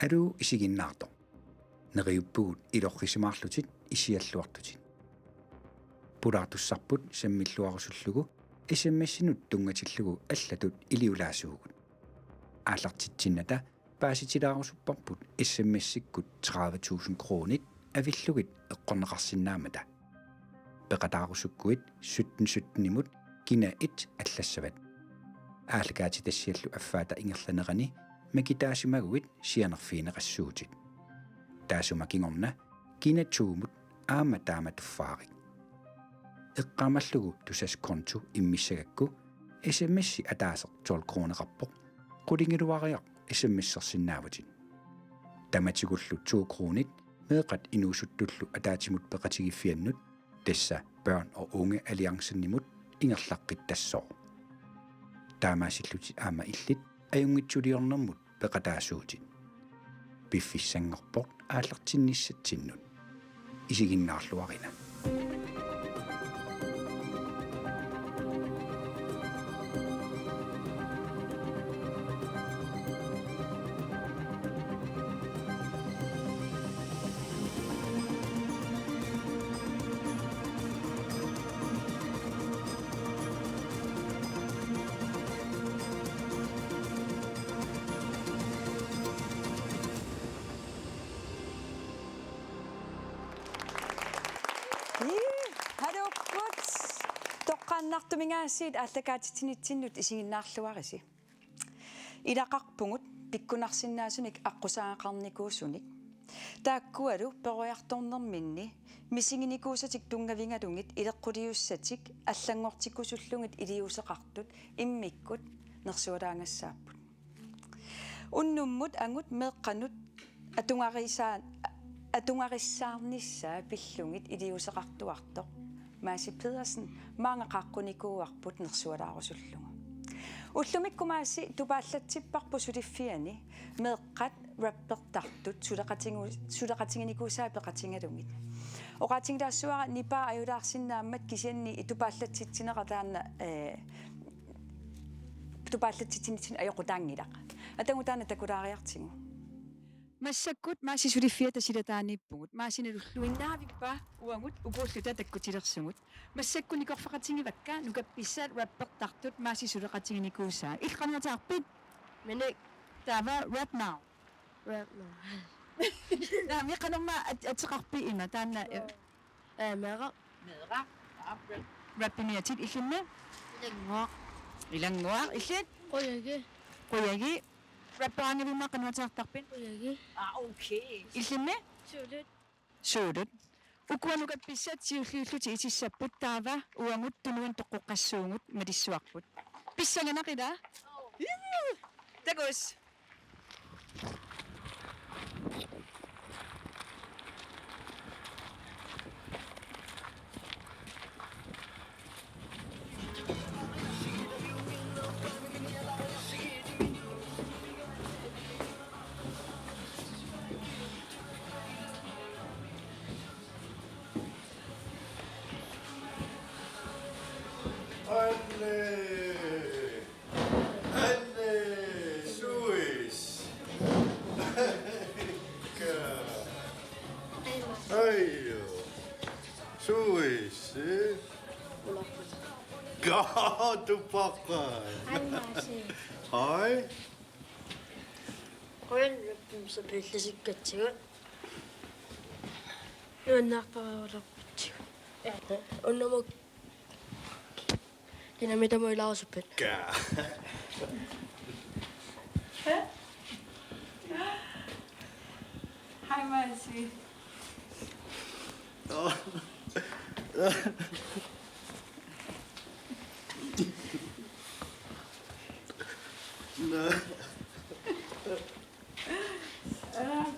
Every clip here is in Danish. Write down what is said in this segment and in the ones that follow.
Alu isiginnaarto. Neriuppugut ilorrisimaarlutit isialluartutit. Pulaartussarput sammilluarusullugu SMS-inut tungatillugu allatut iliulaasuugut. Aallartitsinnata paasitilaarussupparput SMS-ikkut 30.000 kronit avillugit eqqorneqarsinnaamata. Peqataarusukkuit 17 imut kina 1 allassavat. Aalkaati tassiallu affaata ingerlanerani makitaasimaguit sianerfiineqassuutit. Taasumakingorna kina 2 imut aama taamatuffaari. Eqqaamallugu tusas kontu immissagakku SMS ataaseq 12 kroneqarpoq qulingiluariaq SMS-sersinnaavutit. Tamatsigullu 2 kronit meeqat inuusuttullu ataatimut peqatigiffiannut tassa børn og unge alliancennimut ingerlaqqittassoor. Taamaasillutit aama illit ajungitsuliornermut peqataasuutit. Piffissanngorpoq aallartinnissatinnut. Isiginnaarluarina. Toqqaannartumingaassiit ааллакаатитсинитсиннут исигиннаарлуарisi илақарпугут пиккунарсиннаасуник аққусаақарникуусуник тааккуалу перуярторнерминни мисигиникуусатик тунгавингалугит илеққулиуссатик аллангортиккусуллугит илиусеқартут иммиккут нерсуалаангассааппут уннуммут ангут меэққанут атунгариссаарнissaa пиллугит илиусеқартуартоқ Masi Pedersen mange qaqqunikuuarput nersualaarusullugu. Ullumikkumaassi tupaallatsipparpu sudiffiani meeqqat rappertartut suleqatinginikuusaa peqatingalungit. Oqatinglaassuara nipaa ajulaarsinnaammat kisianni itupaallatsitsineqataanna tupaallatsitsinitsin ajoqutaangilaq. Atangutaana takulaariartigu. Massakkut maasi sudiffiata silataanippugut maasinalulluinnaavippa uangut uqulluta takkutilersugut massakkunnikorfaqatingivakka nukappissaat rappertartut maasi suleqatinginikuusaa ilqanuataarpit minik taava rap now naami qanorma ateqarpi ima taanna meeqa rappiniatit illinna ilanguaq illit qoyagi Rappaangavimma qanuataartarpin uyagi okay illinne suulut ukuanukat pissat siulliulluti itissaput taava uangut tunuan toqqoqqassuungut malissuarput pissanganaqila tagus Anne, Suis. Ayo, Suis. God, du pakken. Hej. Qoyan så pillisikkatsigут. Nuannarparaulorputsigут. Unnamuk kinamitamuilaarusupput. Hej Marci.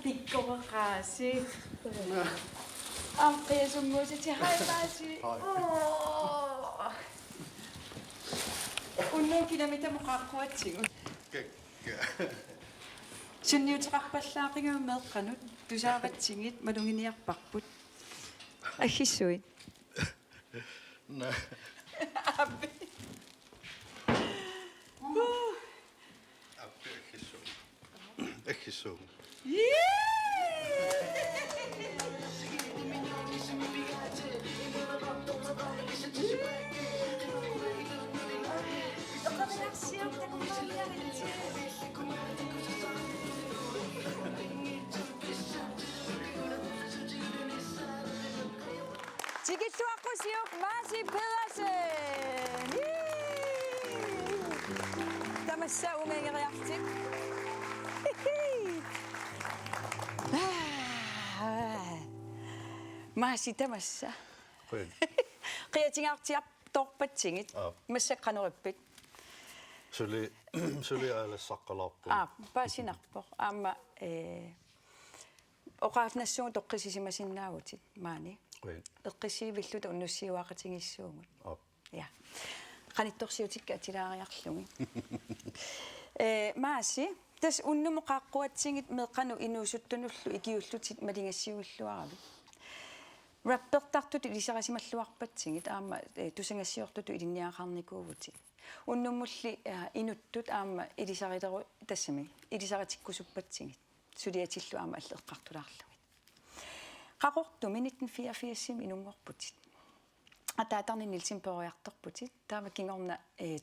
Pikkoqaasi. Amqiasummuusiti hej Marci. Unnu kinamitamuqaaqquatsigut. Sunniuteqarpallaaqingaa meeqqanut tusaavatsigit malunginiarparput. Aggissuit. Appi. Aggissuit. Tigituaqusiuq Marci Pedersen. Tamassa ungangeriartik. Marci tamassa. Quen. Qiatingaartiaq torpatsingit. Massaqqanerippit. Suli aalassaqqalarpu. Paasinarpoq aamma oqaafnassuun toqqisisimasinnaautit maani. Quen. Eqqisiivilluta unnussiuaqatingissuungut. Ja. Qanittorsiutikka atilaariarlungi. Maasi tas unnumoqaaqquatsingit meeqanu inuusuttunullu ikiullutit malingassiuilluaravi. Rappertartut ilisarasimalluarpatsingit aamma tusangassiortutu ilinniaqarnikuuvuti. Unnumulli inuttut aamma ilisariteru tassami ilisaritikkusuppatsingit. Suliatillu aamma alleqqartulaarlugit. Qaqortumi 1984 inungorputit. Ataatarni nilsimporiartorputit taama kingorna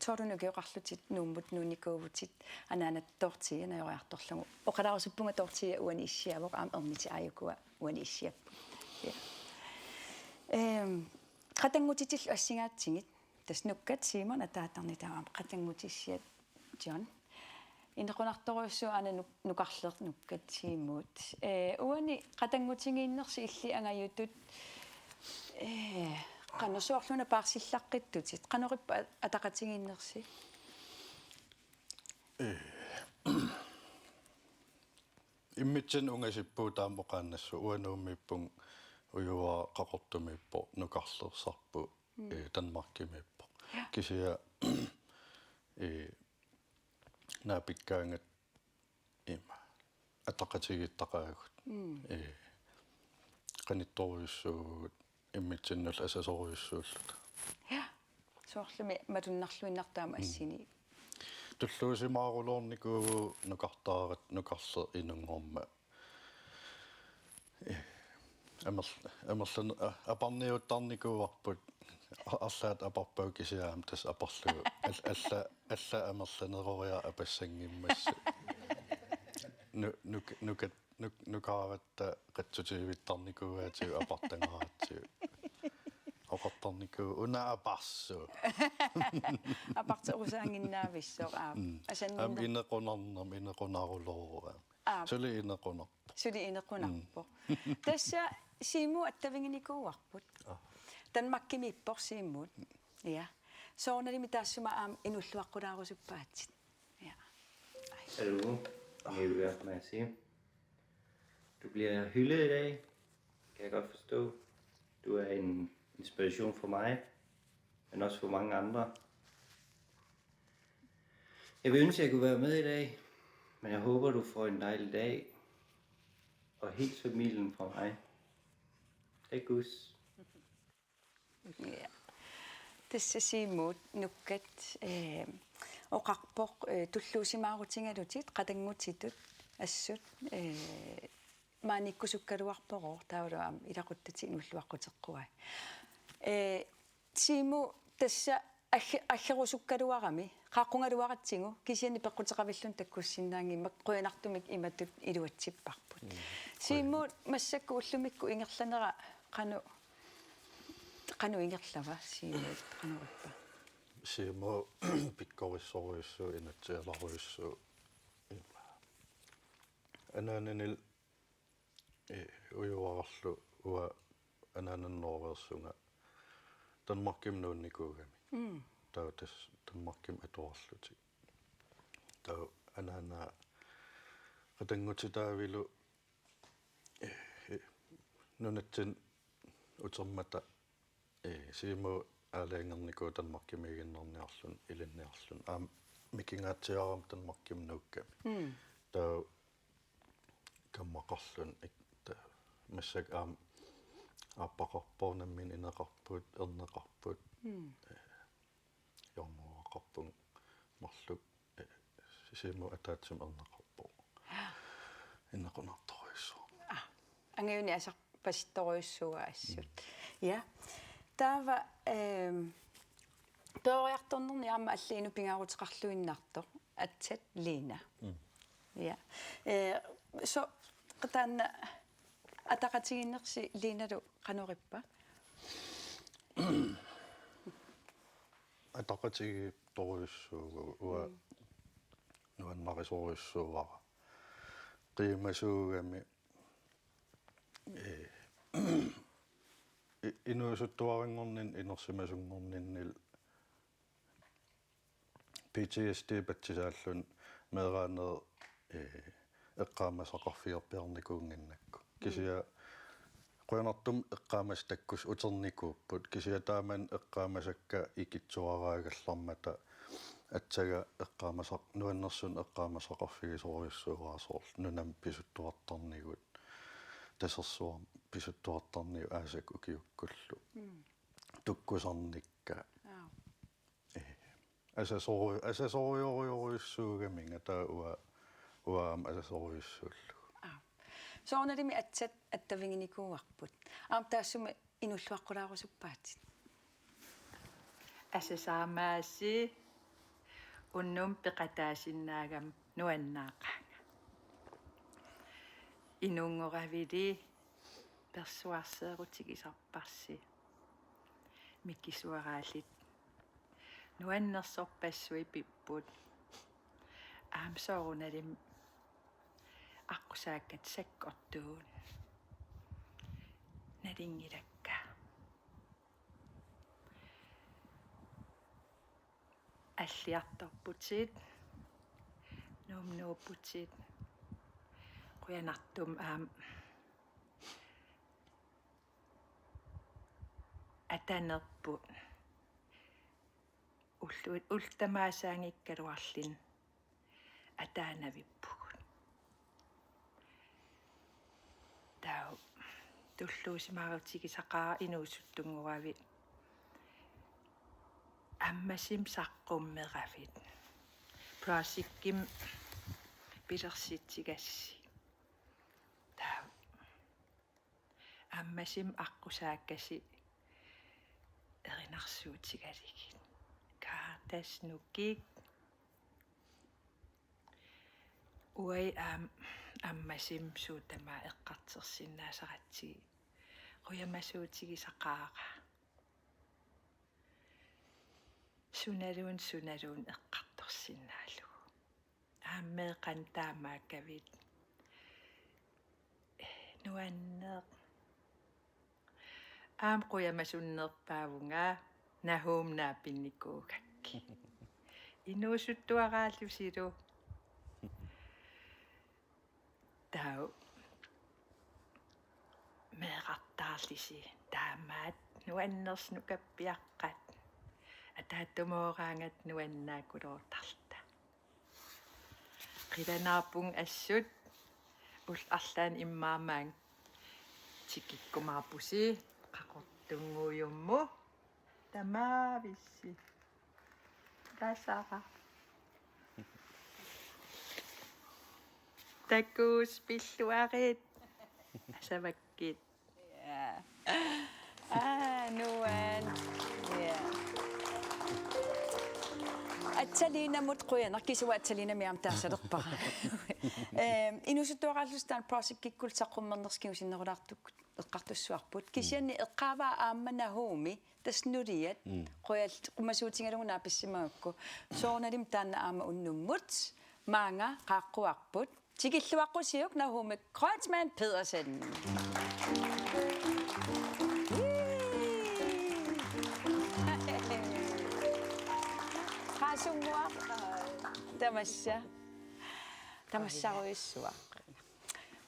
torunugeoqarlutit nuummut nuunikuuvutit anaanat tortia najoriartorlugu oqalaarusuppunga tortia uani issiavoq aam ermiti ajukua uani issiappu. Qatangutitillu assingaatsigit tas nukkat Simon ataatarni taama qatangutissiat John inequnartoruussu ana nukarleq nukkat Simut uani qatangutingiinnersi illi angajutut qannersuarluna paarsillaqqittutit qanorippa ataqatigiinnersi Immitsen ungasippu taampoqaannassu uanuummiippung uyuaa qaqortumippo nukarlersarpu Danmarkimippo kisia naapikkaangat ima ataqatigittaqaagut qanittoriussuugut immitsinnul asasoriussuulluta ja soorlumi matunnarluinnartaama assini tulluusimaaruloorniku nukartaarat nukarser inungorma амерлан апарниутарникуарпут арлаат апарпау кисиаам тас апарлугу алла амерланерориа апассангиммасса нукааратта qatсутивиттарникуаатиу апартангаратсиу оқартарникуу уна апарсу апартерусаангиннаависсоо асаннинна ам инеқунарнам сули инеқунар сули инеқунарпо тасса симу аттавингиникууарпут Danmarkimipпор симмут ja соорналими таассума аам инуллуаққулаарусуппаатсит ja Hallo, Eva Massi. Du bliver hyldet i dag, kan jeg godt forstå. Du er en inspiration for mig, men også for mange andre. Jeg vil ønske, at jeg kunne være med i dag, men jeg håber, du får en dejlig dag. Og hils familien fra mig. Hej Gus. ja тасса симмут нуккат оқарпоқ туллуусимаарутингалутит қатангутитут ассут maanikkusukkaluarporoor tauluam ilaquttat inulluaqqutеққуа симу тасса аггерусуккалуарами qaaqungaluaratsigu kisiani peqqutеқавиллун таккуссиннаанги маққуинартумик иматут илуатсиппарпут симмут массакку уллумикку ингерланера qanu ingerlava симут qanurippa симо пиккорissoriussuu инатсиаларуйуссуу анаананил уюарарлу уа анаананнооверсунга Danmarkim nuunникуугами таутас Danmarkim атуарлути тау анаана qatangutitaavилу нунатсин утермата симо аалаангерникуу Danmarkimигиннерниарлун илинниарлун аам микингаатсиарам Danmarkim нуукками тау каммақарлун икта массак аам аппақарпорнаммин инеқарпут ернеқарпут йормуақарпун марлук сисиму атаатсум ернеқарпо иннеқунартаруйссоо ангиуниасар паситторуйссуаассут я таава ториарторнерни аама аллиину пингаарутеқарлуиннарто атсат лина я со qataanna атақатигиннерси линалу қанориппа атақатиги торуйссуугу уа нуаннарисоруйссуувара қиимасуугами инуисуттуарингорнин инерсимасунгорниннил PTSD патсисааллун меераанер эққаамасақарфиерпиарникуунгиннакку кисия қуянартум эққаамас таккус утерникууппут кисия тааман эққаамасакка икитсуараагаллармата атсага эққаамасақ нуаннерсун эққаамасақарфигисоруйссуураасоор нунам писуттуартарнигут тасерсуар писуттуартарниу аасак укиуккуллу туккусарникка асасориориоруйссуугаминга таа уаам асасориуссууллу соорналими атсат аттавингиникууарпут аам таассуми инуллуаққулаарусуппаатит асасаамааси уннум пеқатаасиннаагам нуаннаақаanga инунгоравили персуарсеерутигисарпарси миккисуараалит нуаннерсорпассуи пиппут аамсооруналим аққусааккат саккортуун налингилакка аллиарторпутит нуумнууппутит қуянартум аам атанерпут ултамаасаангиккалуарлин атаанавиппугут тау туллуусимаарутигисақаа инуусуттунгуави аммасим саққуммерафит пластикким пилерситсигасси тау аммасим аққусааккаси эринарсуутигалигит каатаснуккик уай аммасим суутама эққартерсиннаасаратсиги қуямасуутигисақааqa суналуун эққарторсиннаалу ааммеэқан таамааккавит нуаннеэ аам қуямасуннерпаавунга нахуумнаапинникуугакки инуусуттуарааллусилу тау меэқартаарлиси таамаат нуаннерснукаппиаққат атааттумоогаангат нуаннаакулоортарта қиланаарпун ассут ул арлаан иммаамаан тикиккумаарпуси қақортунгуйумму тамаависси тасара такус пиллуарит асаваккит нуан я атсалинамут қуянар кисуа атсалинамиам таасалерпара инусуттуараллустаан просиккиккул саққуммернерскиусиннерулаартук эққартуссуарпут кисианни эққааваа аамманагууми таснулиат қуял қумасуутингалугунаа писсимагакку соорналим таанна аама уннуммут маанга қааққуарпут тигиллуаққусиук нагуумик Kreutzmann Pedersen хасунгуа тамассаруйссуа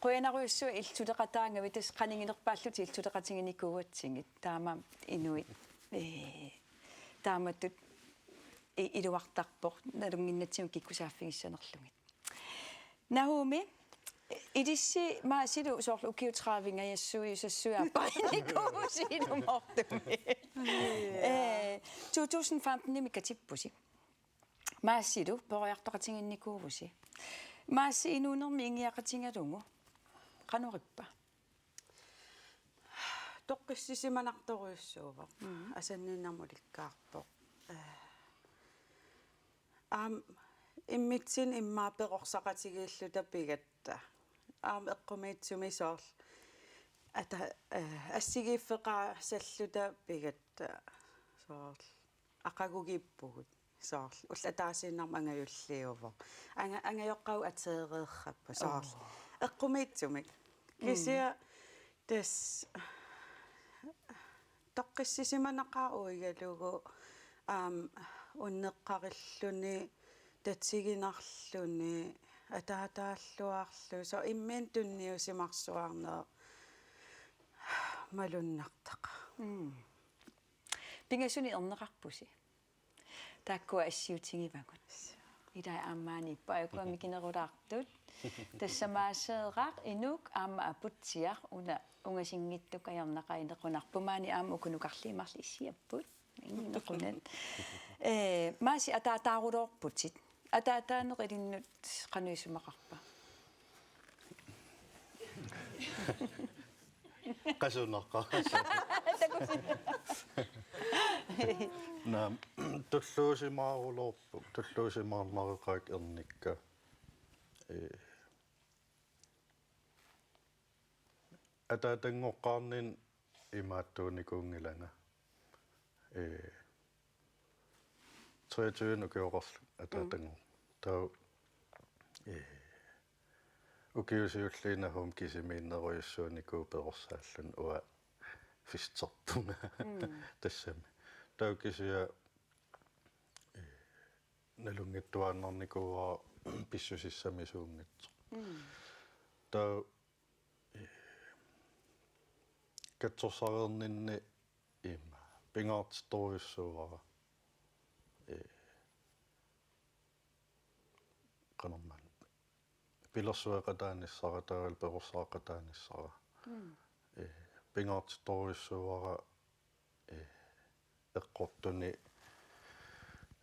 қуянаруйссуа иллутеқатаангавит тас қанингинерпааллути иллутеқатингиникууатсигит таама инуит тааматтут илуартарпор налунгиннатсигу киккусааффигиссанерлугит нагууми идисси маасилу соорлу укиутраавингаjassui сассуааппаринникуусинумортуми 2015 микатиппуси маасилу пориартоқатингинникууси мааси инуунерми ингиақатингалугу qanurippa тоққиссисиманарторуйуссуува асанниннармуликкаарпоқ иммитсин иммаа пеқорсақатигииллута пигатта эққумиитсуми соорл ата ассигииффеқаа саллута пигатта соорл ақагугиппугут соорл уллатаасииннарма ангаюллиуво ангайоққау атеереерраппа соорл эққумиитсумик кисиа тас тоққиссисиманақаа уннеққариллуни татсигинарлуни атаатааллуаарлу со иммин тунниусимарсуарнеэ малуннартаqa пингасуни ернеқарпуси тааккуа ассиутигивагут идай аамаани паякуа микинерулаартут тассамаасеераа инук аама апутсиар уна унгасингиттук аярнақаинеқунарпумаани аама укунукарлиимарли иссиаппут иннеқунат маси атаатаарулоорпутит атаатаанеқилиннут қануисумақарпа qasunerqaa naam tulluusimaaruloorpu tulluusimaarnareqaak ernikka атаатангоққарнин имааттуунникуунгилага 23 укиоқарлу атаатанго таа укиусиуллиинахум кисимииннеруйуссууникуу пеқорсааллун уа фистерпунга тассами таа кисиа налунгиттуааннарникууа писсусиссами суунгитсо таа катсорсареернинни има пингаартиторюссуара канорман пилерсуэкатааниссаратаавал перорсаақатааниссара пингаартиторюссуара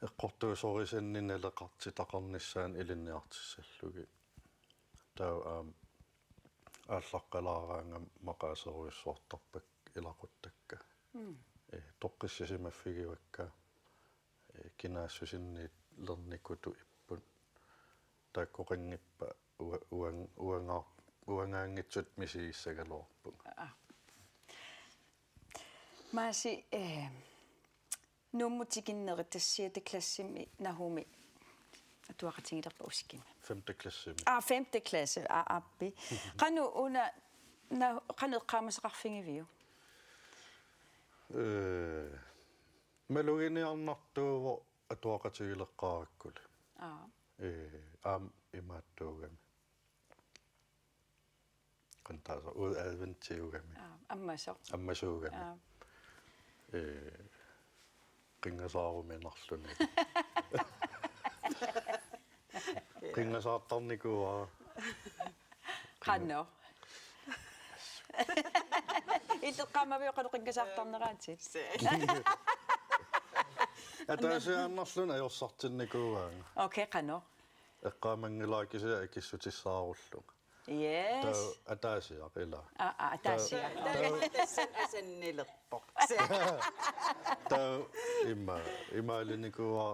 эққортуусорисанниналеқартитақарниссаан илинниартиссаллуги таа ааллаққалаараангам мақаасеруйуссуартарпак илақуттакка тоққиссисимаффигивакка кинаассусинниит лерникуту иппут тааккоқингиппа уангаангитсут мисигиссагалуарпут маси нуммутикиннери тассиата классими нахуми атуақатингилерпа ускима 5. klasse 5. klasse аппи қану уна қанеққаамасеқарфингивиу малугиниарнартууво атуақатигилеққараккули аам имааттуугами кантааса уд адвентиугами аммасуугами qingasaaruminarluni qingasaartarnikua qanno итеққамавиоқалу qingasaartarneraatsit атаасиааннарлуна ajorсартинникууаага окей qanno эққаамангилаакисиа акиссутиссааруllunga yes атаасиақила атаасиа асаннилерпоқ таа имаалиникуа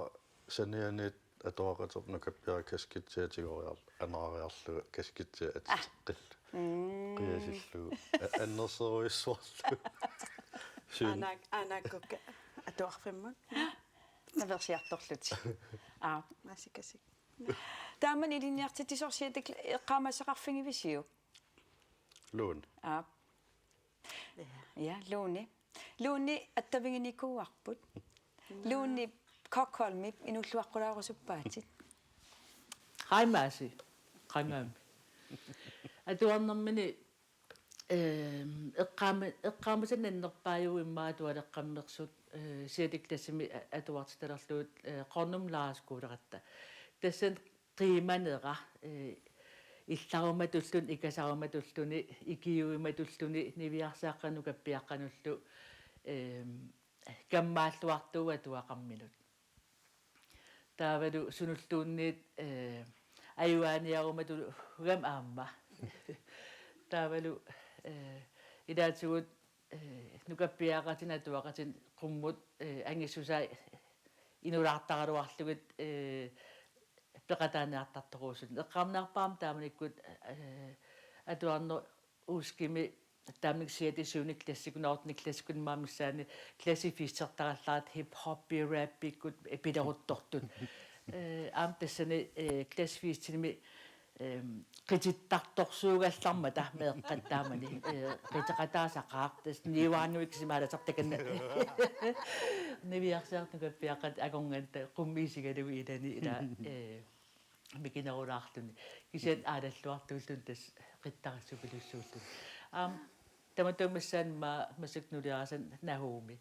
санианит атоақатерну каппиа каскитсиатигориар анаариарлу каскитсиа атеққилл қиасиллу аннерсеруиссуарлу анаккука атуарфиммут наверсиарторлути масикасик тааман илинниартитисорсиатак эққаамасеқарфингивисиу луун ja лууни аттавингиникууарпут лууни кокколми инуллуаққулаарусуппаатит хаймааси қангаами атуарнэрмини эққаамасаннерпаажу иммаатуалеққаммерсут сиатиклассими атуартиталерлуут қорнумлааскуулератта тассан триманера илларуматуллун икасаруматуллуни икиуиматуллуни нивиарсааққану каппиаққануллу каммааллуартуа туақарминут таавалу сунуллуунниит аюааниарумату гам аамма таавалу илаатигут нукаппиаақатин атуақатин qumмут ангиссусаа инулаартагалуарлугит пеқатааниартарторуусут эққарнаарпаам тааманиккут атуарнер ускими таамник сиатисууник классикунаарник классикунмаамиссаани классифисертараллаат хип хоппи рэппиккут эпилеруттортут аам тассани классифистиними qitittарторсуугалларма таамеэққаттаамани qitaqataasaqaartas niuaanuiksimaalasertakanna невиарсаартукаппиақат акорнгаанта qummiisiгалуги илани ила микинерулаарлуни кисиат аалаллуартууллун тас qittarassupilусsuullun таматумассаанма масакнулиарасан нахууми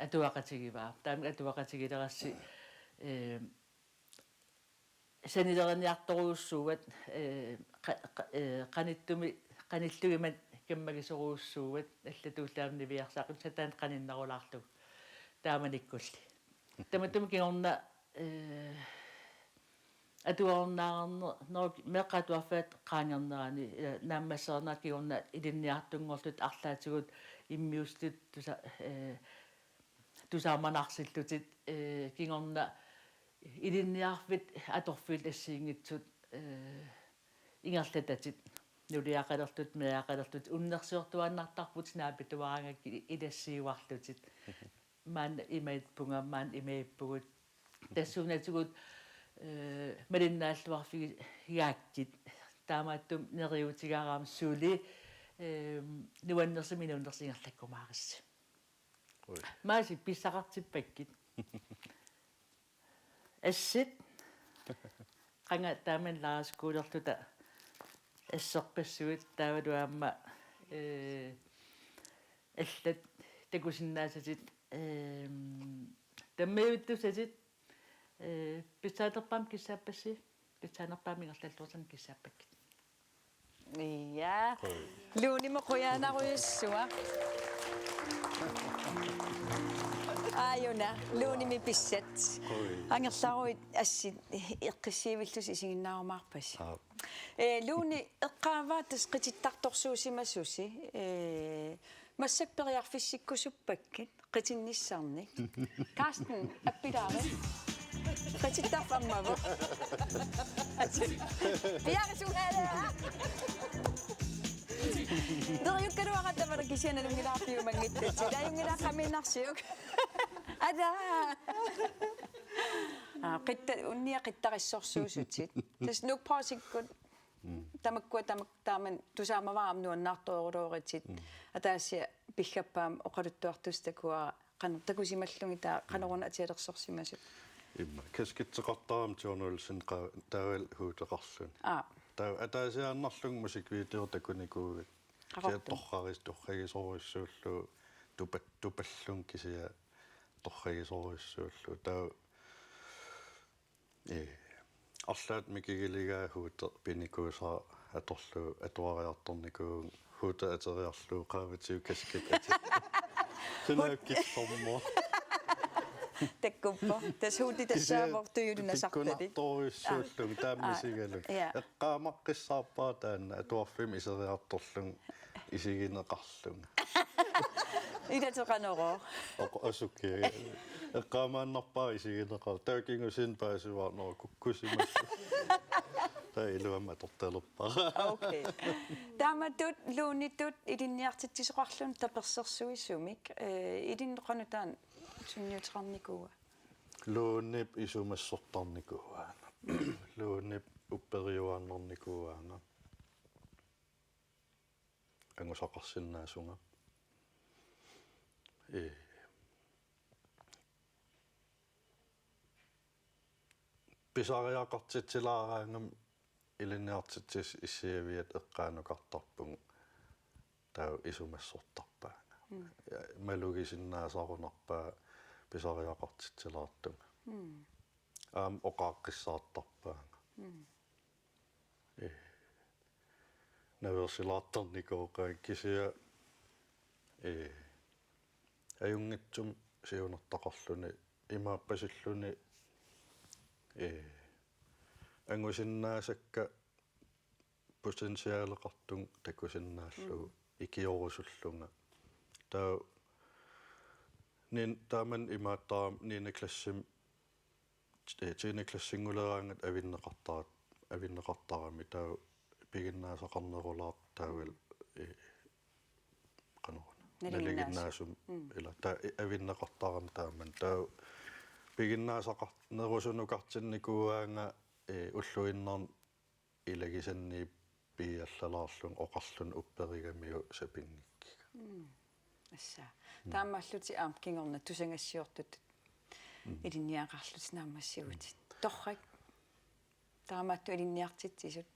атуақатигиваа таами атуақатигилерасси санилерниарторуussууват qanittugimат каммагисоруussууват аллатууллаамни виарсаақут сатаан qaninnarulaarlug тааманиккулли таматуми кигорна атуарнаарнер ноо меққатуарфаат qaaniarnerani нааммассернаат кигорна илинниартунгорлут арлаатигут иммиустут тусааманарсиллутит кигорна илинниарфит аторфил ассиингитсут ингерлататит нулиақалерлут меақалерлут уннерсиортуаннартарпут наапитуарангакки илассиуарлутит маан имаитпунга маан имаиппугут тассуунатигут малиннааллуарфиги яактит таамааттум нериутигараам сули нуаннерсими нуаннерсингерлаккумаарисси maaси писсақартиппаккит ассит qanga taaman laaskuulerluta ассерпассуит таавалуаама аллат такусиннаасатит таммиуттусатит писаатерпаам киссааппасси писаанерпаамингерлаллуурсан киссааппаккит Ja, Luni mo kuya na ko yusua. Ayuna, Luni mi pisset. Ang saoit asin iqsiiviltus isinginnaarmaarpas. Luni iqqaavaatas qitittartorsuusimasusi. Massapperiarfissikkusuppakkit qitinnissaarnik. Karsten appilaare. Qitittarfammavo. Piarisugaala. Deriukkaluaqatamara kisianalungilaarpiu mangittatsi. Tajungilaaqaminarsiuk. Ada. Qitta unnia qittarissorsuusutit. Tas nukpaasikkut tamakkua taaman tusaamavaam nuannartorulooritit. Ataassia pillappaam oqaluttuartustakua takusimallungi taa qanoruna atialersorsimasut. Imma keskitseqartaram journalsin taawal huuteqarlun. Taa ataasiaannarlung musikviitiortakunikuugit. Sia torraris torragisoruissuullu tupallun kisia torragisoruissuullu taa арлаат микигилигаа хуут пиникууса аторлу атуариарторникуун хуута атериарлуу qaavatigu kaskit ati сунаккиссормо Takkuppo. Tas huuti tassaavортуйулунасартали. торуиссууллуг тааммисигалу эққаамаққиссаарпаа таанна атуарфим исериарторлун исигинеқарлун Idatsoqanoro. асукки эққаамааннарпаа исигинеқар таакингусин паасуарнера куккусимас таилуама торталерпаа Okay. Tamatut luunitut ilinniartitsisuqarlun tapersersuissumik ilinneqanutaan sunniuterarnikuua. лууннип исумассортарникууаана лууннип уппериуааннэрникууаана ангусақарсиннаасунга писариақартитсилаараангам илинниартитсис иссиавиат эққаанукартарпугу таа исумассортарпаanga малугисиннаасарунарпаа писариақартитсилаартунга оқааққиссаартарпаanga наверсилаартарникооqaa кисиа аюнгитсум сиунертақарлуни имааппасиллуни ангусиннаасакка potentiaaleqartung takusinnaallugu ikiorusullunga taa nin taaman imaattara niina klassim tiina klassinguleraangat avinneqartarami taa piginnaasaqarnerulaart taawil qanoruna naliginnaasum ila taa avinneqartaram taaman taa piginnaasaqarnerusunukartinnikuaanga уллуиннарн илагисанни пиаллалаарлун оқарлун упперигамиу сапингиккига асса таамааллути аам кингорна тусангассиортут илинниақарлут наамассигутит торрак таамаатту илинниартитсисут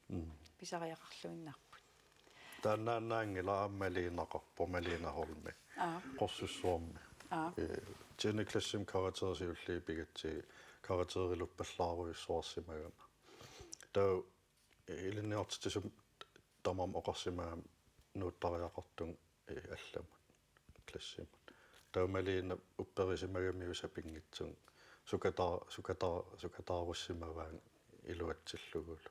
писариақарлуиннарпут тааннааннаангила ааммалиинақарпо малиинахорми қорсуссуарми тине классим каратерсиулли пигатси каратерилуппаллааруйуссуарсимагама таа илинниартитсум тамам оқарсимаа нууттариақартун алламут классимут таумалиина упперисимагамиу сапингитсун сукатааруссимаваан илуатсиллугул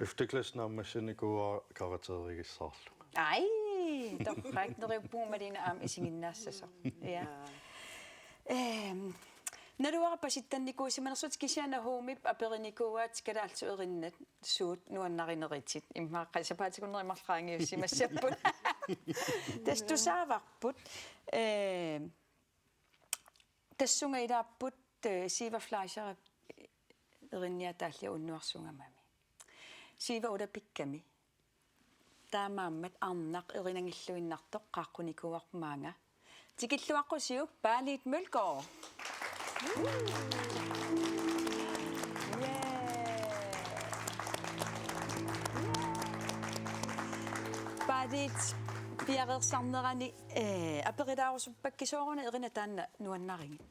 ифтекласнааммассаникуа каратеригиссаарлу ай торрак нериппуумалиина аам исигиннаассасо я Naluarapasittanikuusimanersut kisiana huumip aperinikkuaat kalaallsu erinnet suut nuannarineritsit immaaqasapaatikunerimarlaangiussimassapput tastusavarput tassunga ilaapput siiva flaisara erinniataallia unnuarsungamami siiva ulapikkami taamaammat arnaq erinangilluinnartoq qaaqqunikuarmaanga tikilluaqqusiuk Palit Mølgaard. Palit piarersarnerani aperilaarusuppakkisuoruna erina taanna nuannaringi.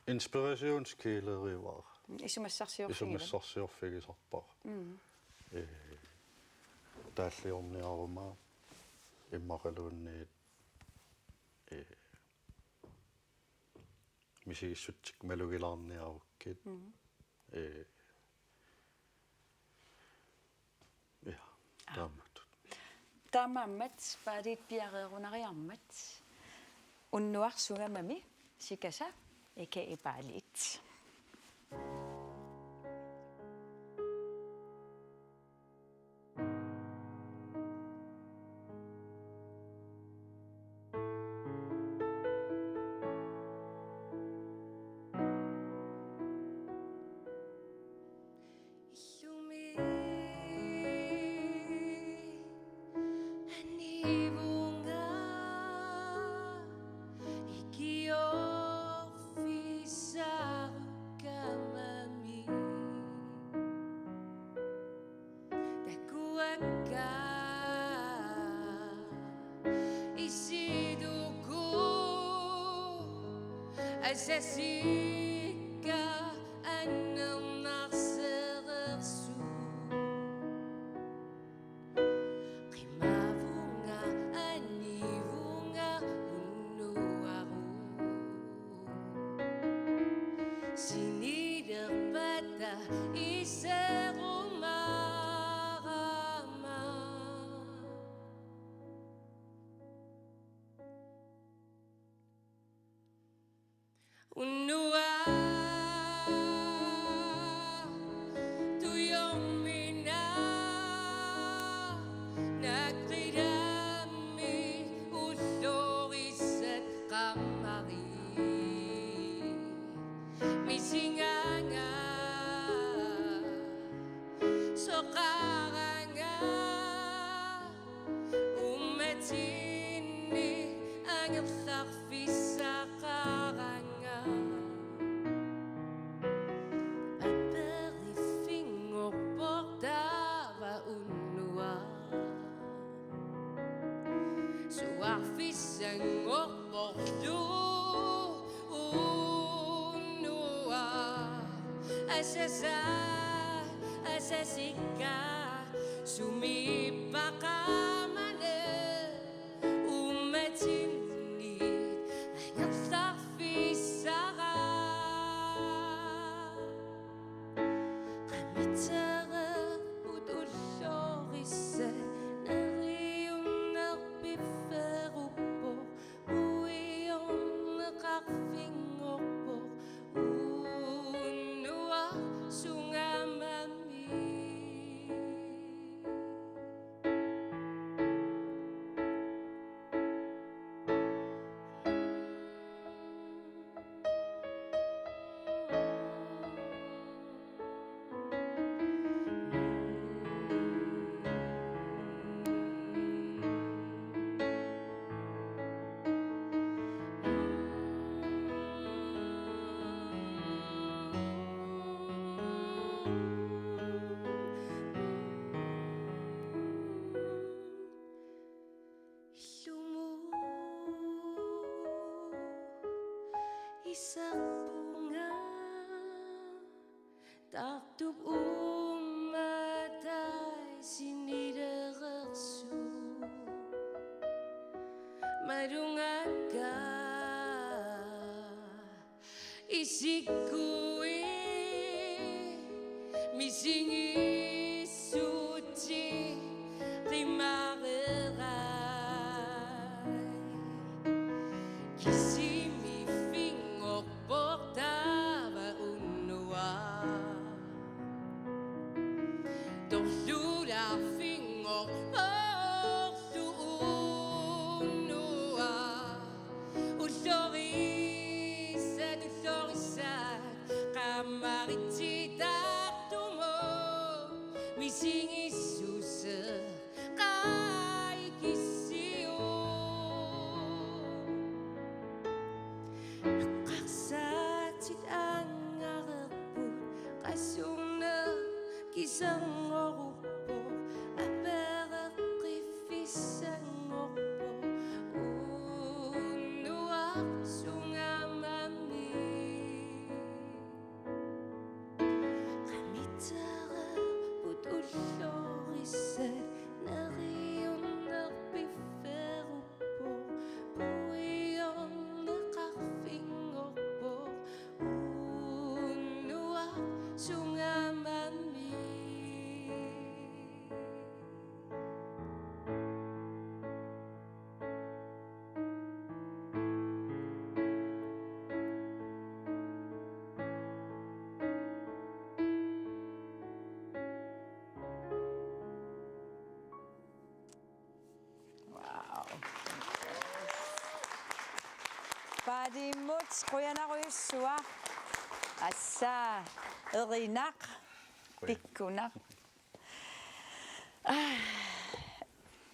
Inspirationskilerivar. Isumassarsiorfigisarpar. Тааллиорниарума иммақалуунниит мисигиссутсик малугилаарниаруккит я тааматут таамааммат Palit piareerunariarmat unnuarsugamami sikasa aka Palit. Asasika anam narserersu Qimavunga anivunga unnuaru Siniderbata iserumarama Unua tu yomina nagridami ulorisat kamari misinganga sokaranga umatini ang sarfisakara Suarfisangor porlu unua asasika sumipakamane umatinit ang sarfisara Isang bunga Taktup umatay Siniderersu Madungaga Isikui Misingi suci Primavera Isang orupo Apera qifisang orupo Unuak sungamami Kamitara putullorise Narion narpiferupo Puion nakarfing orupo Unuak sungamami Padimut qoyanaquyussua assa erinaq pikkunaq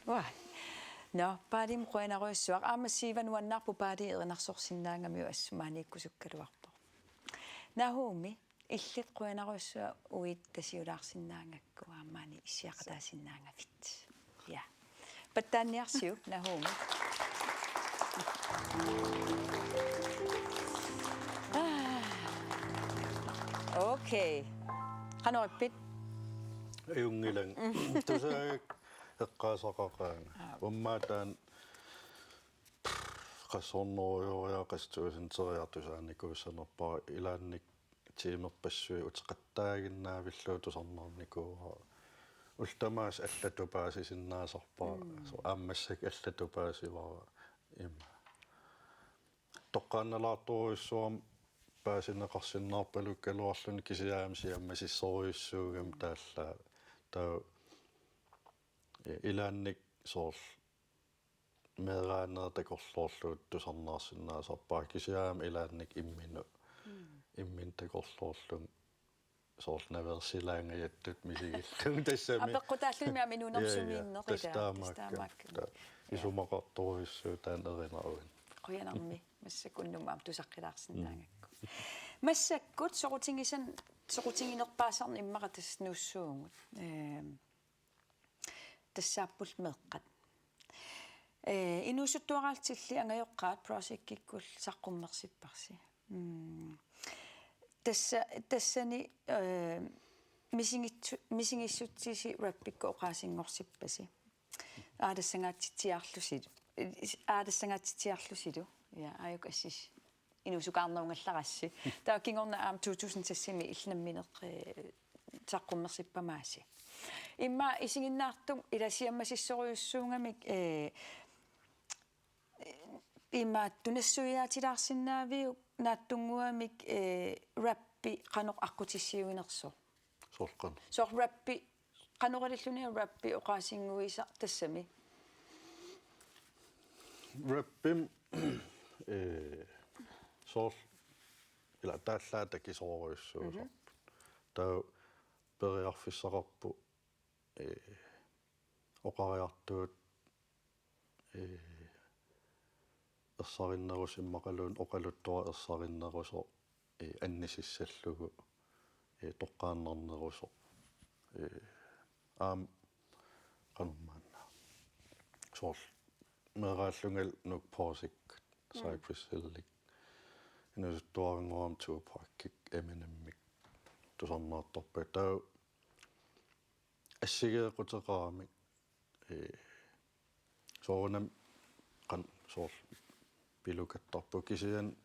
wa no padim qoyanaquyussuaq aamassiivan nuannarpu paadi erinarsorsinnaangamiu assumaaniikkusukkaluarpo nahumi illit qoyanaquyussua uit tasiulaarsinnaangakku aamaani issiaqataasinnnaangavit ja pattaanniarsiu nahumi Okay. Qanoippit Ayungilang tusaak eqqaasaqaqaanga ummaataan qassornoriuria qastuusinteriartusaanikuussanerpara ilaannik tiimerpassui uteqattaaginnaavillu tusarnernikuuha ultamaas allatupaasisinnaasarpaa so aammassak allatupaasivara imma toqqaannalaarturuissuam paasineqarsinnaarpalu kaluarluni kisiaam siammasissoriussuugam taalla taa ilaannik soorl meeraaneertakorluorluut tusarnaarsinnaasarpaa kisiaam ilaannik immin takorluorlun soorl naversilaangajattut misigillung tassami apeqqutaallumi minunersumiinneqila tastaamaakka isumaqarturuissuu taan erinarun qoyanarmi massakunnumaam tusaqqilaarsinnaangakku massakkut soqutinginerpaasarni immaqatas nuussuungut tassaappull meeqqat inuusuttuaraaltilli angajoqqaat projectkikkul saqqummersipparsi tassani misingissutsi rappikku oqaasingorsippasi aadassangaatsitiarlusilu ja ajuk assis inusukaarnerungallarassi taakingorna aam 2000 tassimi illnammineq taqqumersippamaasi imma isinginnaartum ilasiammasissoriussuungamik imma tunassuiaatilaarsinnaaviu naattunguamik rappi qaноq aqqutissiuinerso Solqan. so rappi qaноqalilluni rappi oqaasinguisa tassami Rappim sol ila taallaata kisoruissuusarput taa periarfissaqarpu oqariartuut ersarinnerus immaqaluun oqaluttua ersarinneruso annisissallugu toqqaannarneruso aam qanummaanna sol meeraallungal nuk poosik Cypress Hillik inusuttuaringuam Tupac Eminemik tusarnaartorpa taa assigeequtеqaramik soorunam qan soor pilukattarpu kisian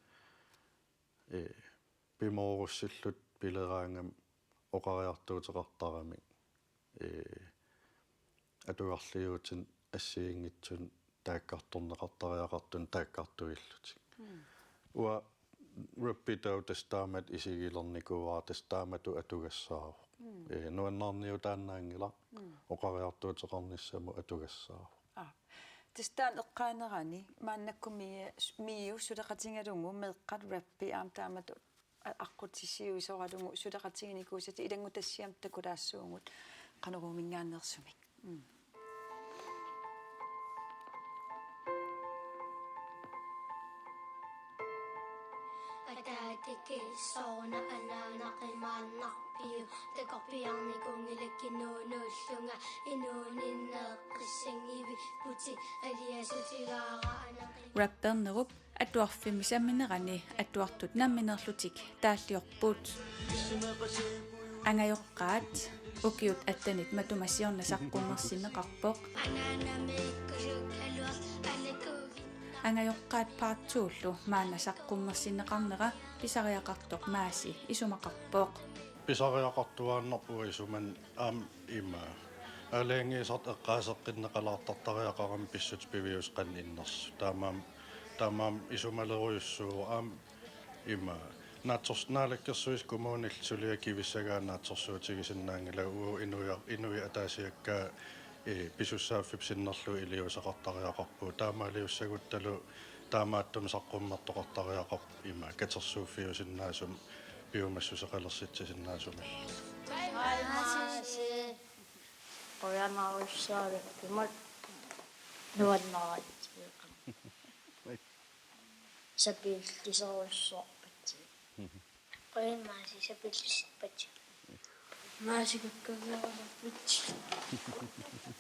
pimorussillut pileraangam oqariartuuteqartaramik atuarliuutin assiingitsun taakkartorneqartariaqartun taakkartuillutik ua rappitau testaamat isigilernikuvaa testaamatu atugassaaru nuannaarniu taannaangila oqariartuuteqarnissamu atugassaaru testaan eqqaanerani maannakkummi miu suleqatingalungu meeqqat rappi aam taamatu aqqutissiuisoralugu suleqatinginikuusati ilangutassiam takulaassuungut qanurumingaannersumik Ataatikki soona anaanaqimaallarpiu takorpiarnikungilakkinuunuullunga inuuninneeqqissangivi puti aliasutigaara anaqi rappernerup atuarfimisamminerani atuartut namminerlutik taalliorput angajoqqaat ukiut attanit matumassiornasaqqummersineqarpoq angajoqqaat part 2-llu maanasaqqummersineqarnera pisariaqartoq maasi isumaqarpoq pisariaqartuaannarpu isuman aam ima алаангиисарт эққаасеққиннеқалаартартариақарам писсут пивиус қанниннерс таамаам исумалеруйуссуу аам има наатсорснаалаккерсуис коммуунил сулиа кивиссагаа наатсорсуутигисиннаангила уу инуя атаасиаккаа писуссааффипсиннерлу илиусақартариақарпуу таамаалиуссагутталу таамааттум саққуммартоқартариақар има катерсууффиусиннаасум пиумассусеқалерситсисиннаасуми qoyanaarussaalikkimat nuannarattiiqam sapillisorussorpat qoyamaasi sapillissippat maasikakkagerappat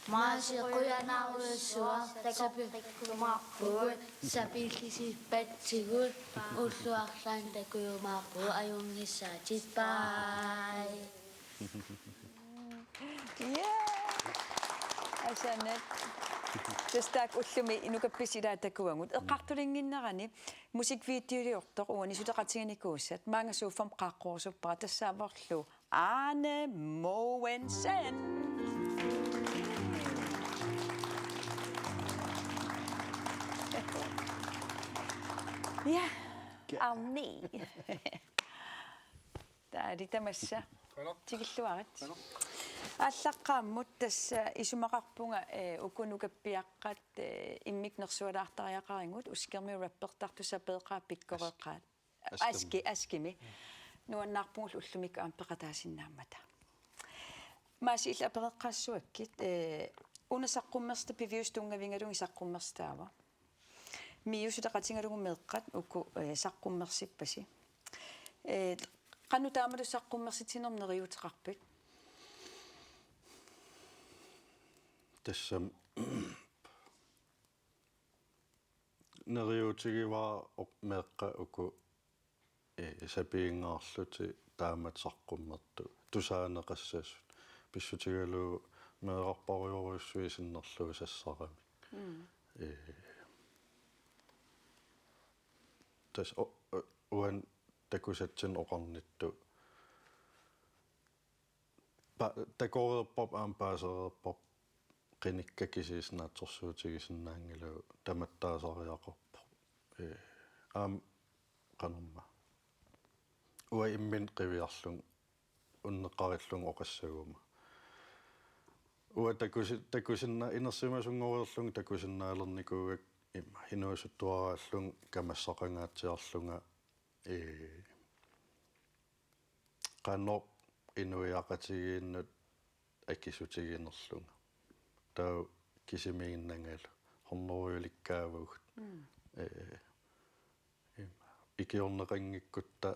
Maasi qoyanaaruussuartakapikkumaarpugut sapillisippatsigут уллуарлаан такуйумаарпу аюнгиссаатит бай асанат тестак уллуми инукапписилаатакуангут эққартулингиннерани мусиквидеолиортоқ уани сулеқатигиникууссат маангасууффам қааққорсуппара тассааверлу Arne Mogensen ja Arne таалитамасса тигиллуарат аллаққааммут тасса исумақарпунга укунукаппиаққат иммикнерсуалаартариақарингут ускерми раппертартусапеэқаа пиккореққаат аскими нуаннаарпугул уллумик аампеқатаасиннааммата maaси илапереққаассуаккит унасаққуммерста пивиус тунгавингалуги саққуммерстаава миусулеқатингалугу меэққат уку саққуммерсиппаси qannu taamalu saqqummersitinerneриутеқарпит тассам нериутигиваа меэққа уку сапиингаарлути таамат саққуммерту тусаанеқассаасут писсутигалу меэқарпариоруйуссуисиннерлуги сассарами тас уан такусатсин оқарнитту Takoreerpop aanpaasereerpop qinikkakiisiisnaatsorsuutigisinnaangilu tamattaasariaqorpo qanerma ua immin qiviarlung unneqarillung oqassaguma ua takusinna inersimasungorierlung takusinnaalernikugak imma hinuusuttuaraallung kamassaqangaatiarlunga qannoq inuiaqatigiinnut akisutigiinerlunga tau kisimiginnangalu hornoriulikkaavugut ikiorneqangikkutta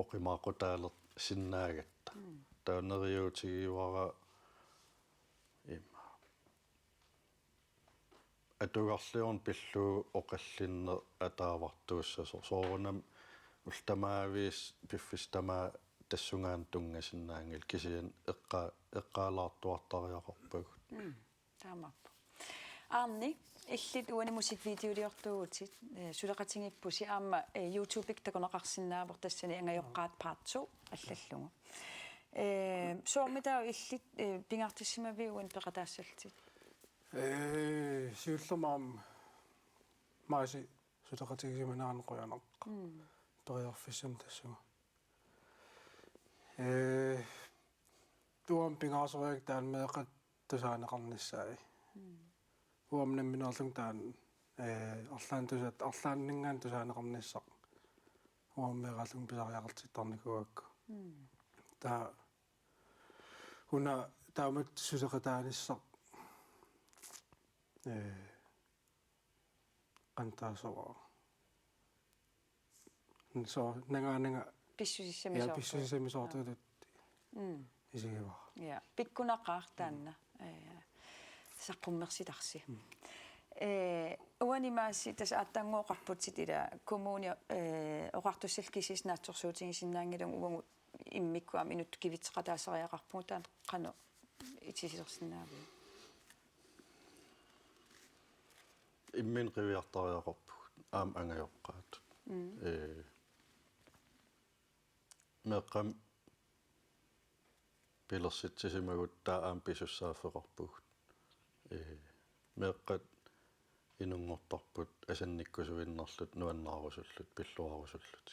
oqimaaqutaaler sinnaagatta tauneriutigiuara imma atugarliorn pillu oqallinne ataavartuussasor soorunam ultamaaviis piffistama tassungaan tungasinnaangil kisian eqqaalaartuartariaqorpagut таамаппу аарни иллит уани мусиквидеолиортуугутит сулеқатингиппуси аама YouTube-ик такунеқарсинаавер тассани ангайоққаат part 2 аллаллугу соормитаа иллит пингартиссимавиуан пеқатаассалтит сиуллермаам maaси сулеқатигисиманааанеқуянеққа периарфиссам тассуга туам пингаасориак таанмеэқат тусаанеқарниссаи уамнамминерлун таан арлааннингаан тусаанеқарниссақ уаммеэралун писариақартиттарникуакку таа уна таамат сулеқатааниссақ qantaasora so nangaanga pissusissamisoortulut isigiva ja pikkunaqaartaanna saqqummersitarsi uani maassi tas aattaangooqarputsit ila kommuni oqartussalkisisnaatsorsuutigisinnaangilung uangu immikkuam inut kivitseqataasariaqarpugu taan qanu itisisersinnaavi immin qiviartariaqorput aam angajoqqaatut meqqam pilersitsisimagut taa aam pisussaafeqorpugut meqqat inungortarput asannikkusuinnerlut nuannaarusullut pilluarusullut